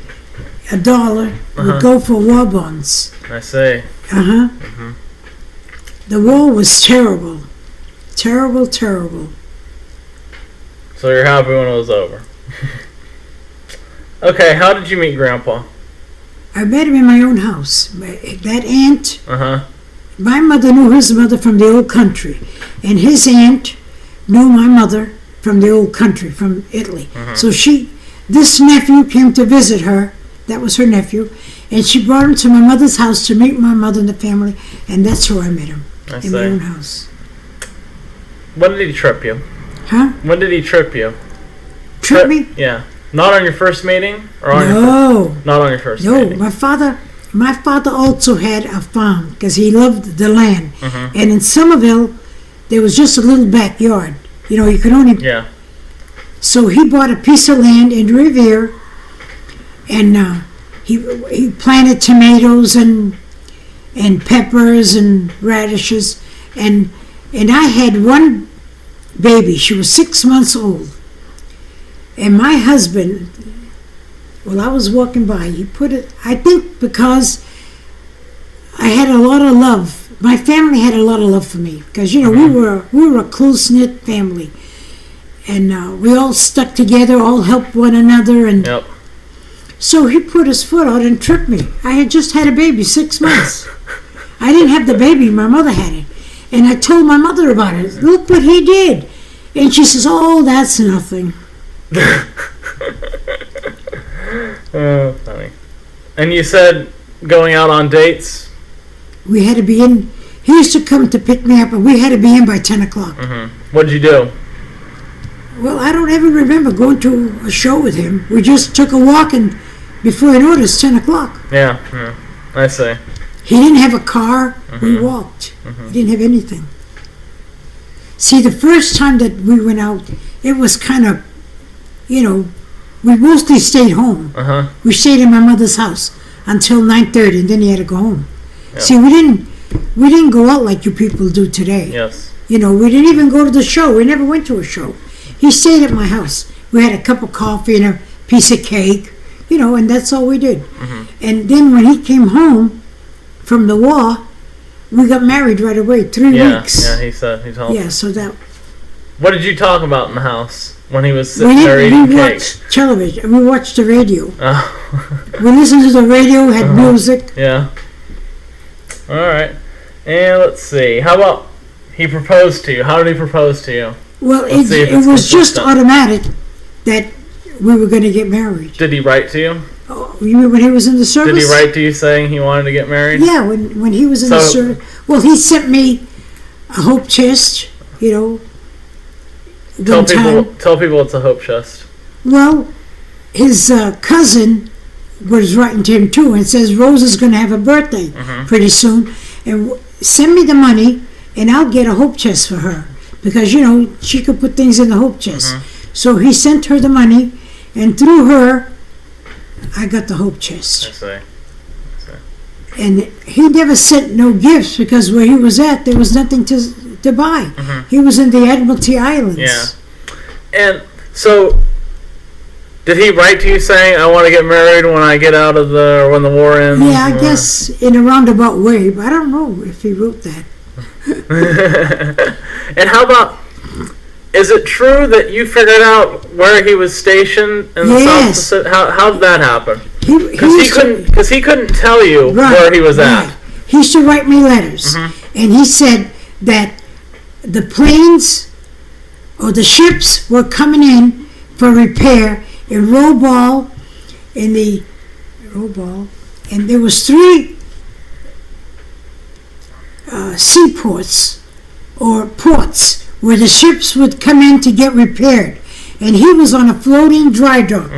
$1, would go for war bonds. I see. The war was terrible. Terrible, terrible. So you're happy when it was over. Okay, how did you meet Grandpa? I met him in my own house. That aunt, my mother knew his mother from the old country. And his aunt knew my mother from the old country, from Italy. So this nephew came to visit her. That was her nephew. And she brought him to my mother's house to meet my mother and the family. And that's where I met him, in my own house. When did he trip you? Huh? When did he trip you? Trip me? Yeah. Not on your first meeting? Or not on your first meeting? No, my father also had a farm because he loved the land. And in Somerville, there was just a little backyard. You could only... Yeah. So he bought a piece of land in Revere, and he planted tomatoes and peppers and radishes. And I had one baby. She was 6 months old. And my husband, I was walking by, he put it, I think because I had a lot of love. My family had a lot of love for me because, we were a close-knit family. And we all stuck together, all helped one another. And so he put his foot out and tripped me. I had just had a baby, 6 months. I didn't have the baby, my mother had it. And I told my mother about it. Look what he did. And she says, oh, that's nothing. Oh, funny. And you said going out on dates? We had to be in. He used to come to pick me up, and we had to be in by 10 o'clock. What did you do? Well, I don't ever remember going to a show with him. We just took a walk, and before I noticed, 10 o'clock. Yeah, I see. He didn't have a car. We walked. He didn't have anything. See, the first time that we went out, it was kind of, we mostly stayed home. We stayed in my mother's house until 9:30, and then he had to go home. Yep. See, we didn't go out like you people do today. Yes. We didn't even go to the show. We never went to a show. He stayed at my house. We had a cup of coffee and a piece of cake, and that's all we did. And then when he came home from the war, we got married right away, 3 weeks. Yeah, he told me. Yeah, so that... What did you talk about in the house when he was sitting there eating cake? We watched television. We watched the radio. Oh. We listened to the radio, had music. Yeah. All right. And let's see. How about he proposed to you? How did he propose to you? Well, it was just automatic that we were going to get married. Did he write to you? Oh, you mean when he was in the service? Did he write to you saying he wanted to get married? Yeah, when he was in the service. Well, he sent me a hope chest, Tell people it's a hope chest. Well, his cousin was writing to him too and says Rose is going to have a birthday pretty soon, and send me the money and I'll get a hope chest for her because she could put things in the hope chest. So he sent her the money, and through her, I got the hope chest. I see. And he never sent no gifts because where he was at, there was nothing to buy. He was in the Admiralty Islands. Yeah. And so, Did he write to you saying, "I want to get married when I get out of when the war ends"? Yeah, I guess in a roundabout way, but I don't know if he wrote that. And how about? Is it true that you figured out where he was stationed in the South Pacific? How did that happen? Because he couldn't tell you where he was at. He used to write me letters, and he said that the planes or the ships were coming in for repair in Robal, and there was 3 seaports or ports where the ships would come in to get repaired, and he was on a floating dry dock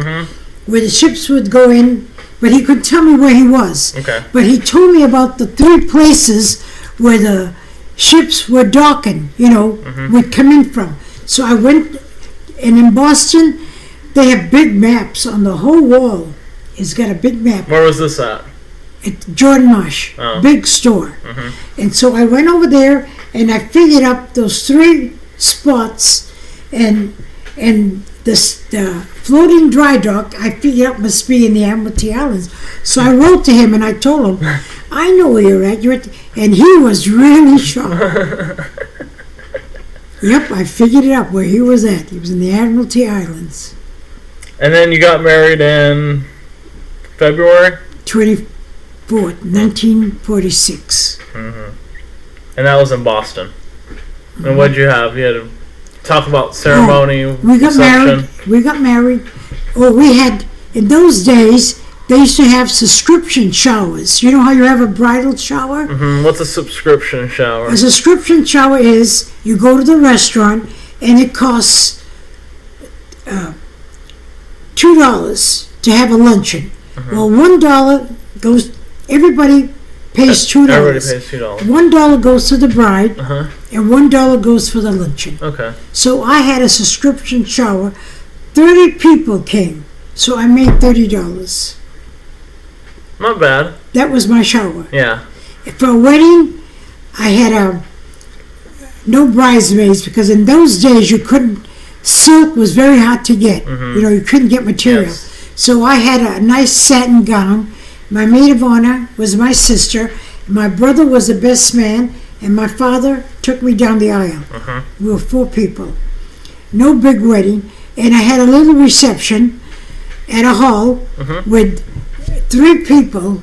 where the ships would go in, but he couldn't tell me where he was. Okay. But he told me about the 3 places where the ships were docking, would come in from. So I went, and in Boston, they have big maps on the whole wall. It's got a big map. Where was this at? At Jordan Marsh, big store. And so I went over there, and I figured up those 3 spots, and the floating dry dock, I figured out must be in the Admiralty Islands. So I wrote to him, and I told him, I know where you're at. And he was really shocked. Yep, I figured it out where he was at. He was in the Admiralty Islands. And then you got married in February? 24th, 1946. And that was in Boston. And what'd you have? You had to talk about ceremony, we got reception. married. Oh, we had, in those days, they used to have subscription showers. You know how you have a bridal shower? What's a subscription shower? A subscription shower is you go to the restaurant and it costs $2 to have a luncheon. Well, $1 goes. Everybody pays $2. Everybody pays $2. $1 goes to the bride, and $1 goes for the luncheon. Okay. So I had a subscription shower. 30 people came, so I made $30. Not bad. That was my shower. Yeah. For a wedding, I had no bridesmaids, because in those days you couldn't. Silk was very hard to get. You couldn't get material. Yes. So I had a nice satin gown. My maid of honor was my sister. My brother was the best man, and my father took me down the aisle. We were 4 people. No big wedding. And I had a little reception at a hall with 3 people.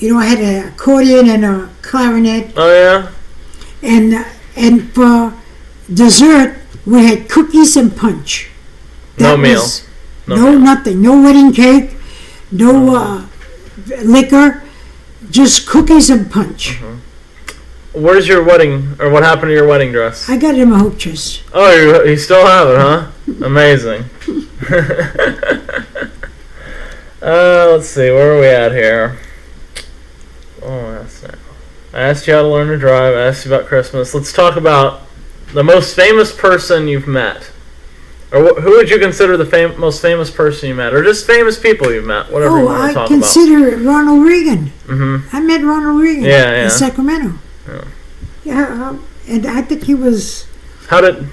I had an accordion and a clarinet. Oh, yeah? And for dessert, we had cookies and punch. No meal. No, nothing. No wedding cake. No liquor. Just cookies and punch. Where's your wedding, or what happened to your wedding dress? I got it in my hope chest. Oh, you still have it, huh? Amazing. Let's see, where are we at here? Oh, that's not. I asked you how to learn to drive. I asked you about Christmas. Let's talk about the most famous person you've met. Or who would you consider the most famous person you met? Or just famous people you've met, whatever you want to talk about. I consider Ronald Reagan. I met Ronald Reagan in Sacramento. Yeah, and I think he was... Did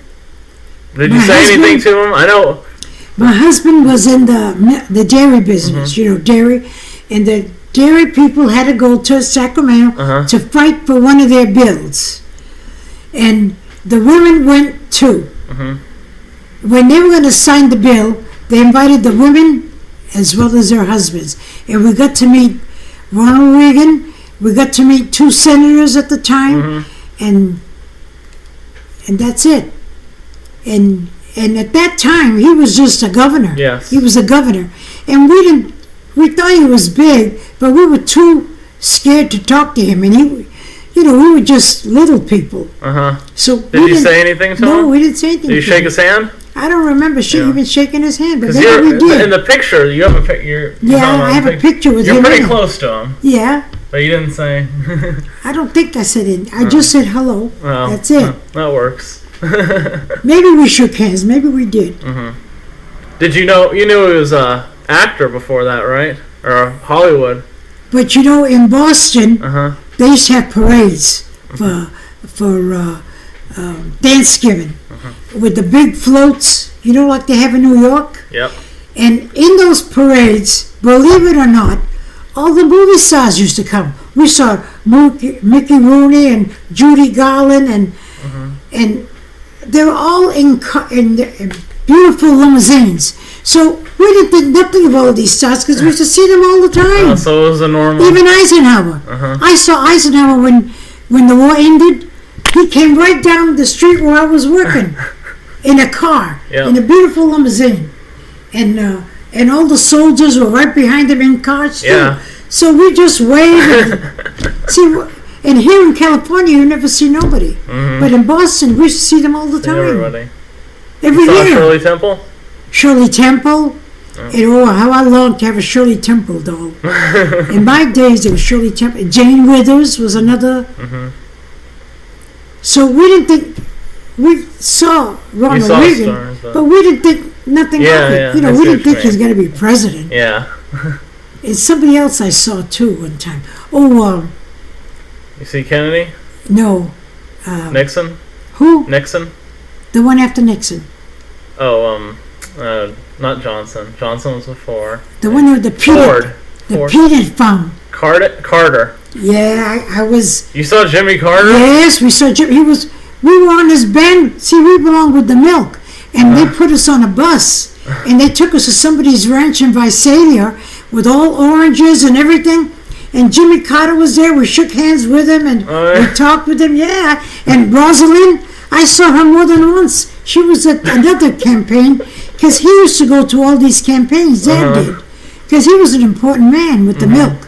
you say anything to him? I know... My husband was in the dairy business, dairy. And the dairy people had to go to Sacramento to fight for one of their bills. And the women went too. When they were going to sign the bill, they invited the women as well as their husbands. And we got to meet Ronald Reagan. We got to meet 2 senators at the time. And that's it. And at that time, he was just a governor. Yes. He was a governor. And we thought he was big, but we were too scared to talk to him. And we were just little people. So did you say anything to him? No, we didn't say anything. Did you shake his hand? I don't remember even shaking his hand, but maybe we did. did. In the picture, you have a picture. I have a picture with him. You're pretty close to him. Yeah. But you didn't say. I don't think I said it. I just said hello. Well, that's it. That works. Maybe we shook hands. Maybe we did. Did you know? You knew he was an actor before that, right? Or Hollywood. But in Boston, they used to have parades for Thanksgiving with the big floats, like they have in New York. Yep. And in those parades, believe it or not, all the movie stars used to come. We saw Mickey Rooney and Judy Garland, and they were all in beautiful limousines. So we didn't think nothing of all these stars because we used to see them all the time. So it was a normal. Even Eisenhower. I saw Eisenhower when the war ended. He came right down the street where I was working in a car, in a beautiful limousine. And all the soldiers were right behind him in cars too. Yeah. So we just waved. And here in California, you never see nobody. But in Boston, we used to see them all the time. Everybody. Every year. Shirley Temple? Shirley Temple. And how I longed to have a Shirley Temple doll. In my days, it was Shirley Temple. Jane Withers was another. So we didn't think. We saw Ronald Reagan, stars, but we didn't think nothing of it. You know, we didn't think he's going to be president. Yeah. And somebody else I saw too one time. Oh, you see Kennedy? No. Nixon? Who? Nixon? The one after Nixon. Oh, not Johnson. Johnson was before. The one with the peanut. Ford. Peanut farm. Carter. Yeah, I was. You saw Jimmy Carter? Yes, we saw Jimmy. We were on his band. See, we belonged with the milk, and they put us on a bus, and they took us to somebody's ranch in Visalia with all oranges and everything. And Jimmy Carter was there. We shook hands with him, and we talked with him. Yeah, and Rosalind, I saw her more than once. She was at another campaign because he used to go to all these campaigns. Dad did, because he was an important man with the milk.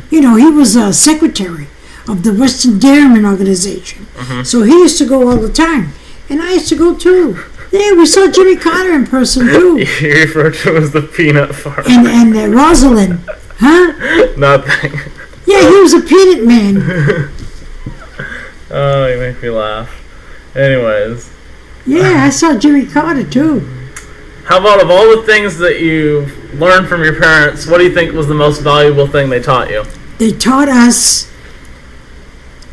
You know, he was a secretary of the Western Dairyman Organization. So he used to go all the time. And I used to go too. Yeah, we saw Jimmy Carter in person too. You refer to him as the peanut farmer. And Rosalind. Huh? Nothing. Yeah, he was a peanut man. Oh, you make me laugh. Anyways. Yeah, I saw Jimmy Carter too. How about of all the things that you learned from your parents, what do you think was the most valuable thing they taught you? They taught us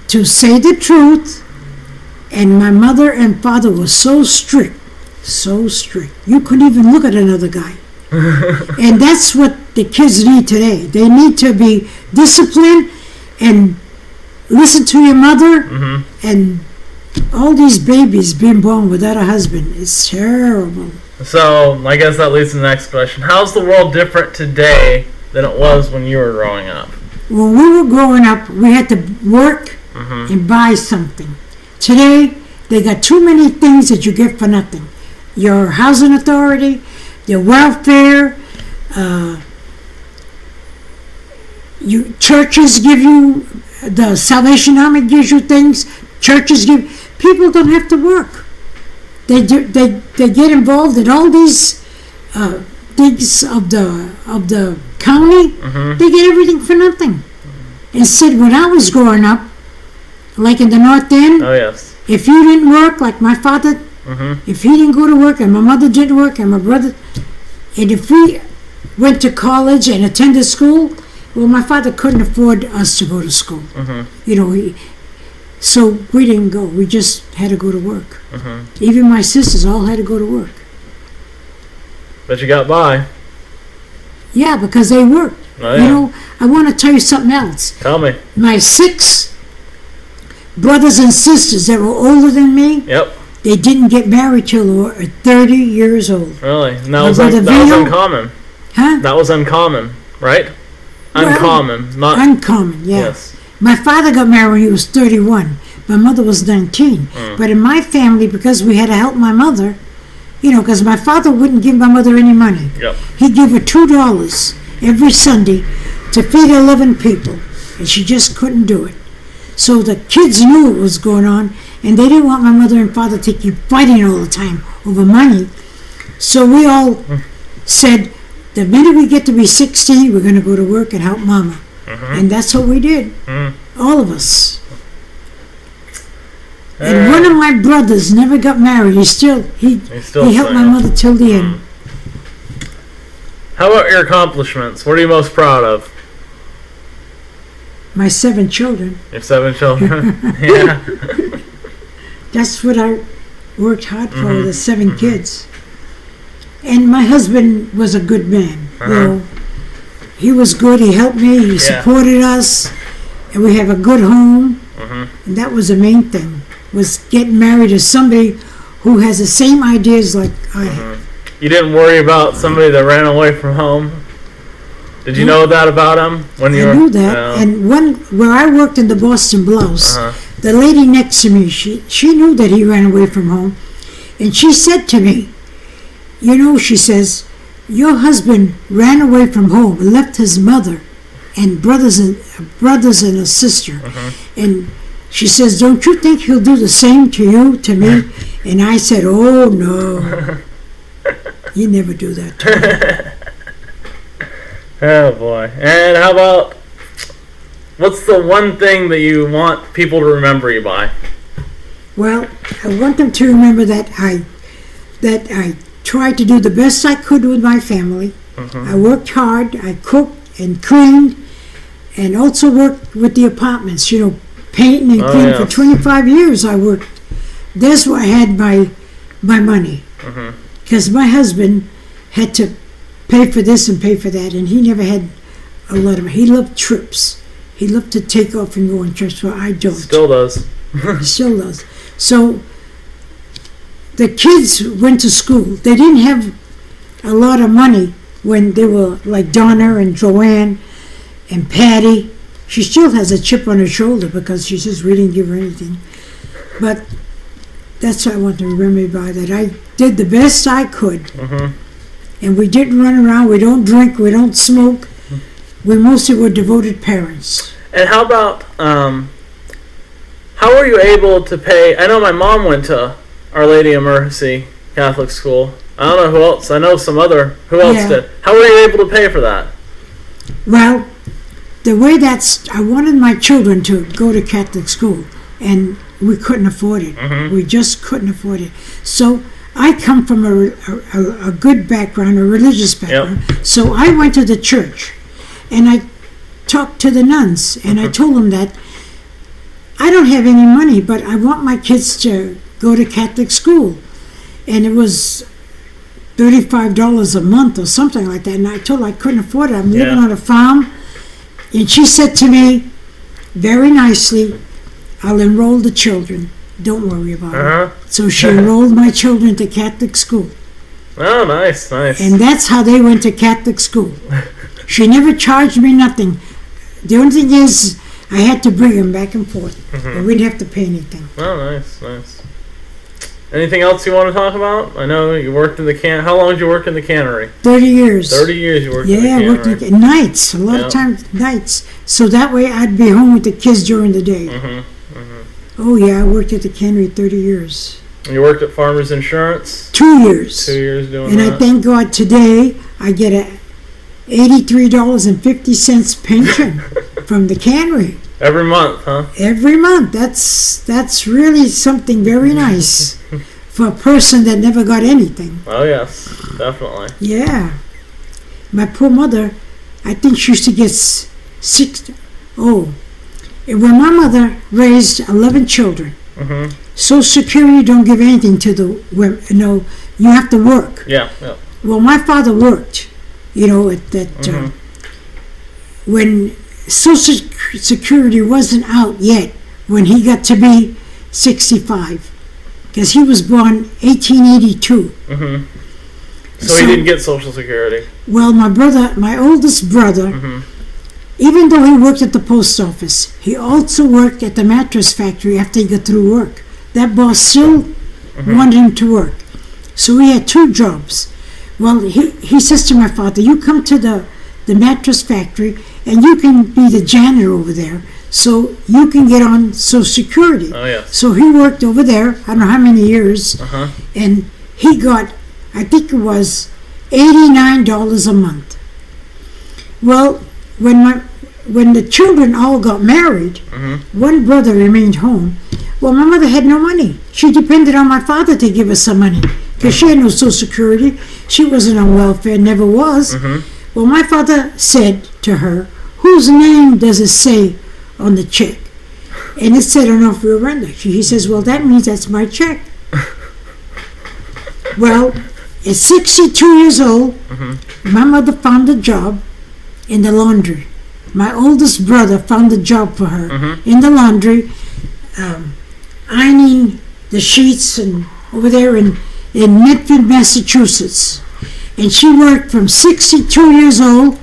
to say the truth, and my mother and father were so strict. You couldn't even look at another guy. And that's what the kids need today. They need to be disciplined and listen to your mother. And all these babies being born without a husband, it's terrible. So, I guess that leads to the next question. How's the world different today than it was when you were growing up? When we were growing up, we had to work and buy something. Today, they got too many things that you get for nothing. Your housing authority, your welfare, churches give you, the Salvation Army gives you things. Churches give. People don't have to work. They get involved in all these things of the county. They get everything for nothing. Instead, when I was growing up, like in the North End, if you didn't work, like my father, if he didn't go to work, and my mother didn't work, and my brother, and if we went to college and attended school, well, my father couldn't afford us to go to school. You know, so we didn't go. We just had to go to work. Even my sisters all had to go to work. But you got by. Yeah, because they worked. Oh, You know, I want to tell you something else. Tell me. My 6 brothers and sisters that were older than me, they didn't get married till they were 30 years old. Really? And that was uncommon. Huh? That was uncommon, right? Uncommon, not uncommon. Yeah. Yes. My father got married when he was 31. My mother was 19. But in my family, because we had to help my mother, you know, because my father wouldn't give my mother any money. He'd give her $2 every Sunday to feed 11 people, and she just couldn't do it. So the kids knew what was going on, and they didn't want my mother and father to keep fighting all the time over money. So we all said, the minute we get to be 16, we're going to go to work and help Mama. And that's what we did. All of us. And one of my brothers never got married. He helped my mother till the end. How about your accomplishments? What are you most proud of? My 7 children. Your 7 children? Yeah. That's what I worked hard for, the 7 kids. And my husband was a good man. You know, he was good. He helped me. He supported us, and we have a good home. And that was the main thing, was getting married to somebody who has the same ideas like I have. You didn't worry about somebody that ran away from home? Did you know that about him when you were? I knew that. And where I worked in the Boston Blouse, the lady next to me, she knew that he ran away from home. And she said to me, you know, she says, your husband ran away from home, left his mother and brothers and a sister. And she says, don't you think he'll do the same to you, to me? And I said, oh, no. He never do that to me. Oh, boy. And how about, what's the one thing that you want people to remember you by? Well, I want them to remember that I tried to do the best I could with my family. I worked hard. I cooked and cleaned, and also worked with the apartments. You know, painting and cleaning for 25 years. I worked. That's where I had my money, because my husband had to pay for this and pay for that, and he never had a lot of. He loved trips. He loved to take off and go on trips, where I don't. Still does. Still does. So the kids went to school. They didn't have a lot of money when they were like Donna and Joanne and Patty. She still has a chip on her shoulder because she says we didn't give her anything. But that's what I want to remember me by, that I did the best I could. And we didn't run around. We don't drink. We don't smoke. We mostly were devoted parents. And how about, how were you able to pay? I know my mom went to Our Lady of Mercy Catholic School. I don't know who else. I know some other. Who else did? How were you able to pay for that? Well, the way I wanted my children to go to Catholic school, and we couldn't afford it. We just couldn't afford it. So I come from a good background, a religious background. So I went to the church, and I talked to the nuns, and I told them that I don't have any money, but I want my kids to go to Catholic school. And it was $35 a month or something like that. And I told her I couldn't afford it. I'm living on a farm. And she said to me, very nicely, I'll enroll the children. Don't worry about it. So she enrolled my children to Catholic school. Oh, nice, nice. And that's how they went to Catholic school. She never charged me nothing. The only thing is, I had to bring them back and forth. And we didn't have to pay anything. Oh, nice, nice. Anything else you want to talk about? I know you worked in the How long did you work in the cannery? 30 years. 30 years you worked in the cannery. Yeah, I worked in nights. A lot of times nights. So that way I'd be home with the kids during the day. Oh, yeah, I worked at the cannery 30 years. You worked at Farmers Insurance? 2 years. 2 years doing and that. And I thank God today I get a $83.50 pension from the cannery. Every month, huh? Every month. That's really something very nice for a person that never got anything. Oh, yes, definitely. Yeah. My poor mother, I think she used to get six. Oh, when my mother raised 11 children, Social Security don't give anything to the women. No, you have to work. Yeah, yeah. Well, my father worked, at that, when Social Security wasn't out yet, when he got to be 65, because he was born 1882. So he didn't get Social Security. Well, my oldest brother, even though he worked at the post office, he also worked at the mattress factory after he got through work. That boss still wanted him to work. So he had 2 jobs. Well, he says to my father, you come to the mattress factory and you can be the janitor over there so you can get on Social Security. Oh, yes. So he worked over there, I don't know how many years, and he got, I think it was $89 a month. Well, when the children all got married, one brother remained home. Well, my mother had no money. She depended on my father to give us some money because she had no Social Security. She wasn't on welfare, never was. Well, my father said to her, whose name does it say on the check? And it said Onofre Orenda. He says, well, that means that's my check. Well, At 62 years old, my mother found a job in the laundry. My oldest brother found a job for her in the laundry, ironing the sheets and over there in Medford, Massachusetts. And she worked from 62 years old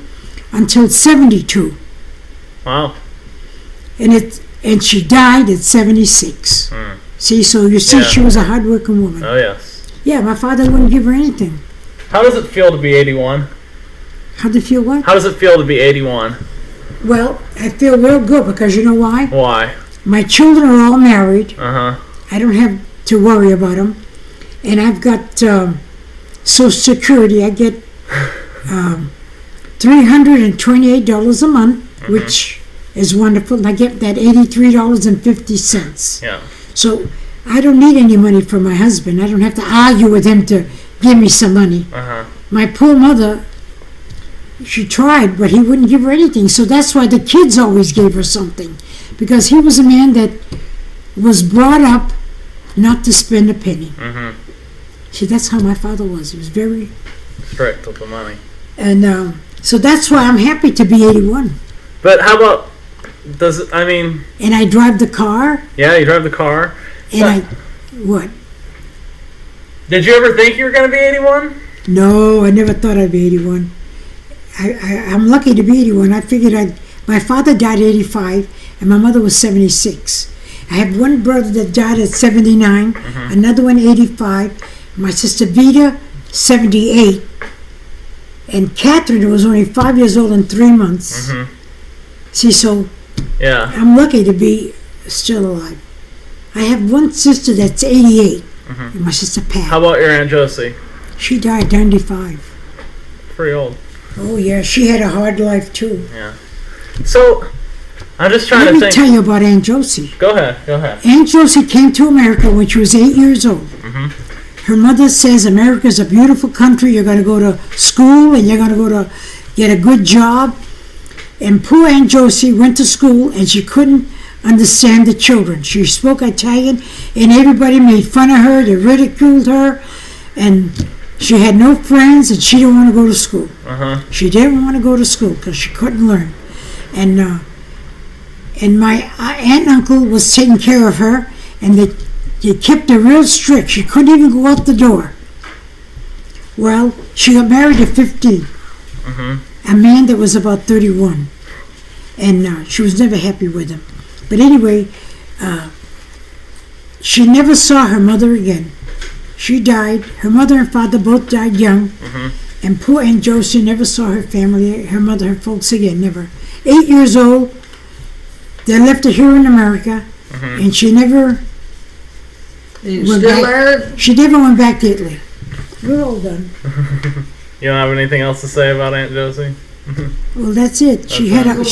until 72. Wow. And she died at 76. See, so you see, she was a hard-working woman. Oh, yes. Yeah, my father wouldn't give her anything. How does it feel to be 81? How do you feel what? How does it feel to be 81? Well, I feel real good because you know why? Why? My children are all married. Uh-huh. I don't have to worry about them. And I've got Social Security. I get $328 a month, which is wonderful. And I get that $83.50. Yeah. So I don't need any money from my husband. I don't have to argue with him to give me some money. Uh-huh. My poor mother, she tried, but he wouldn't give her anything. So that's why the kids always gave her something. Because he was a man that was brought up not to spend a penny. See, that's how my father was. He was very strict with the money. And so that's why I'm happy to be 81. But how about, And I drive the car. Yeah, you drive the car. And what? Did you ever think you were going to be 81? No, I never thought I'd be 81. I'm lucky to be 81. I figured my father died at 85 and my mother was 76. I have one brother that died at 79, another one 85, my sister Vita 78, and Catherine, who was only 5 years old and 3 months. See, so yeah, I'm lucky to be still alive. I have one sister that's 88, and my sister Pat. How about your Aunt Josie? She died 95. Pretty old. Oh yeah, she had a hard life too. Yeah. So, I'm just trying to think. Let me tell you about Aunt Josie. Go ahead. Aunt Josie came to America when she was 8 years old. Her mother says America's a beautiful country. You're going to go to school and you're going to go to get a good job. And poor Aunt Josie went to school and she couldn't understand the children. She spoke Italian and everybody made fun of her. They ridiculed her. And she had no friends and she didn't want to go to school. She didn't want to go to school because she couldn't learn. And my aunt and uncle was taking care of her, and they kept her real strict. She couldn't even go out the door. Well, she got married at 15. A man that was about 31. And she was never happy with him. But anyway, she never saw her mother again. She died. Her mother and father both died young. And poor Aunt Josie never saw her family, her mother, her folks again, never. 8 years old, they left her here in America, and she never went back. She never went back to Italy. We're all done. You don't have anything else to say about Aunt Josie? Well, that's it. She had a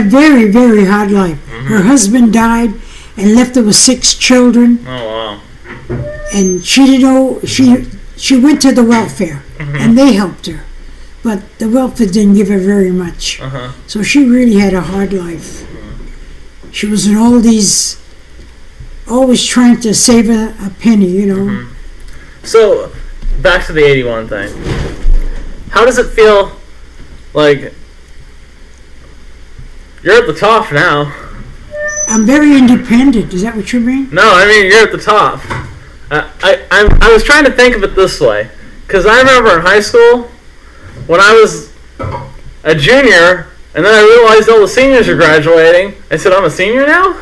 very, very hard life. Her husband died and left her with 6 children. Oh wow! And she didn't know. She went to the welfare, and they helped her, but the welfare didn't give her very much. So she really had a hard life. She was in all these, always trying to save a penny, you know. So, back to the 81 thing. How does it feel? Like, you're at the top now. I'm very independent. Is that what you mean? No, I mean you're at the top. I was trying to think of it this way, because I remember in high school when I was a junior, and then I realized all the seniors are graduating. I said, "I'm a senior now."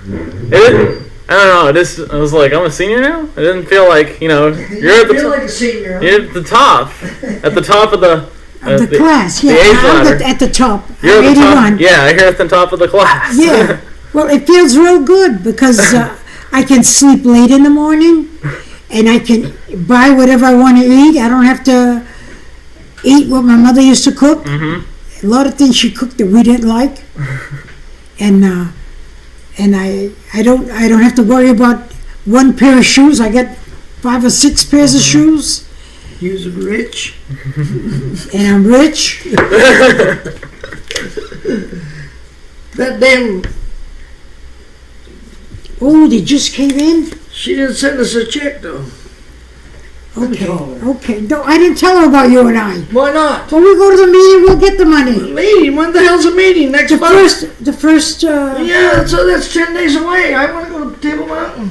It didn't. I don't know. I was like, "I'm a senior now." It didn't feel like you're at the like a senior. You're at the top of the class. Yeah, the age ladder. at the top. You're I'm at the 81. top. Yeah, you're at the top of the class. Yeah. Well, it feels real good because I can sleep late in the morning, and I can buy whatever I want to eat. I don't have to eat what my mother used to cook. A lot of things she cooked that we didn't like, and I don't have to worry about one pair of shoes. I got 5 or 6 pairs of shoes. You're rich. And I'm rich. That damn. Oh, they just came in? She didn't send us a check though. Okay. No, I didn't tell her about you and I. Why not? When we go to the meeting, we'll get the money. Meeting? When the hell's a meeting? Next month? The first. Yeah, so that's 10 days away. I want to go to Table Mountain.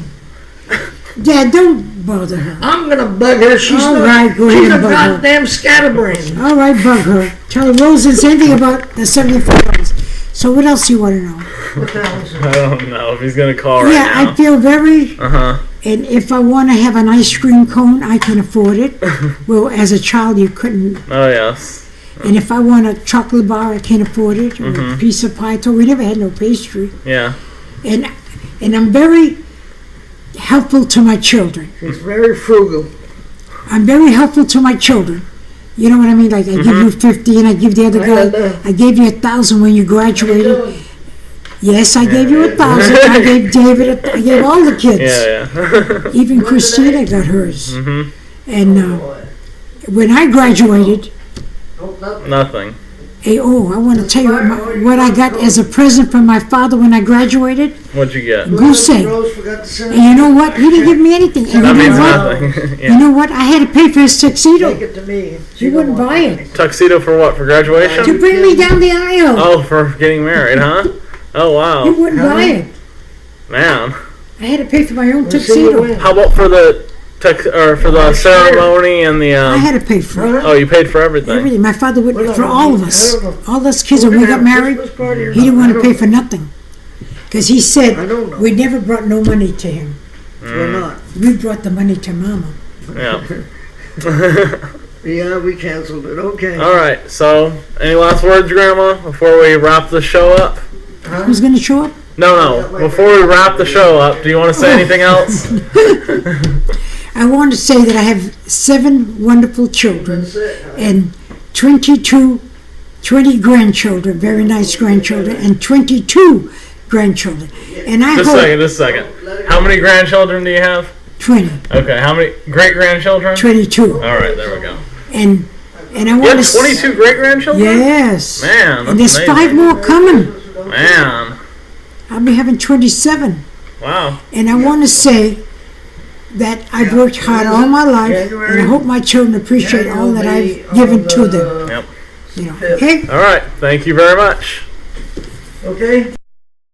Dad, don't bother her. I'm gonna bug her. She's All not, right, go she's ahead a and bug her. goddamn scatterbrain. All right, bug her. Tell her Rose didn't say anything about the $75. So what else you want to know? What the hell is it? I don't know if he's gonna call right Yeah, now. I feel very. Uh-huh. And if I want to have an ice cream cone, I can afford it. Well, as a child, you couldn't. Oh, yes. And if I want a chocolate bar, I can't afford it. Or a piece of pie. So we never had no pastry. Yeah. And I'm very helpful to my children. She's very frugal. I'm very helpful to my children. You know what I mean? Like I give you 50 and I give the other guy. I gave you 1,000 when you graduated. Yes, I gave you 1,000. I gave David. I gave all the kids. Yeah. Even Christina got hers. Mm-hmm. And when I graduated, Nothing. I want to tell you what I got as a present from my father when I graduated. What'd you get? Goose egg. And you know what? He didn't give me anything. And That you means know what? nothing. You know what? I had to pay for his tuxedo. Take it to me. He wouldn't buy it. Tuxedo for what? For graduation? To bring me down the aisle. Oh, for getting married, huh? Oh, He wow. wouldn't buy it. Man. I had to pay for my own We'll see you tuxedo. win. How about for the ceremony and the I had to pay for it. Oh, you paid for everything. Everything. My father would, We're not for gonna all be- of us. I don't know. All us kids, We're when we gonna got have a married, Christmas party or he didn't not? want I to don't pay for nothing. Because he I said, don't know. we never brought no money to him. We're not. We brought the money to Mama. Yeah. Yeah, we canceled it. Okay. All right. So, any last words, Grandma, before we wrap the show up? Who's going to show up? No. Before we wrap the show up, do you want to say anything else? I want to say that I have 7 wonderful children That's it. and 20 grandchildren, very nice grandchildren, and 22 grandchildren. And I Just a hope second. Just a second. How many grandchildren do you have? 20, Okay. How many great grandchildren? 22. All right. There we go. And I You want have to 22 great grandchildren? Yes. Man, And that's there's amazing. 5 more coming. Man. I'll be having 27. Wow. And I want to say that I've worked hard all my life, and I hope my children appreciate all that I've given to them. Yep. You know, okay? All right. Thank you very much. Okay.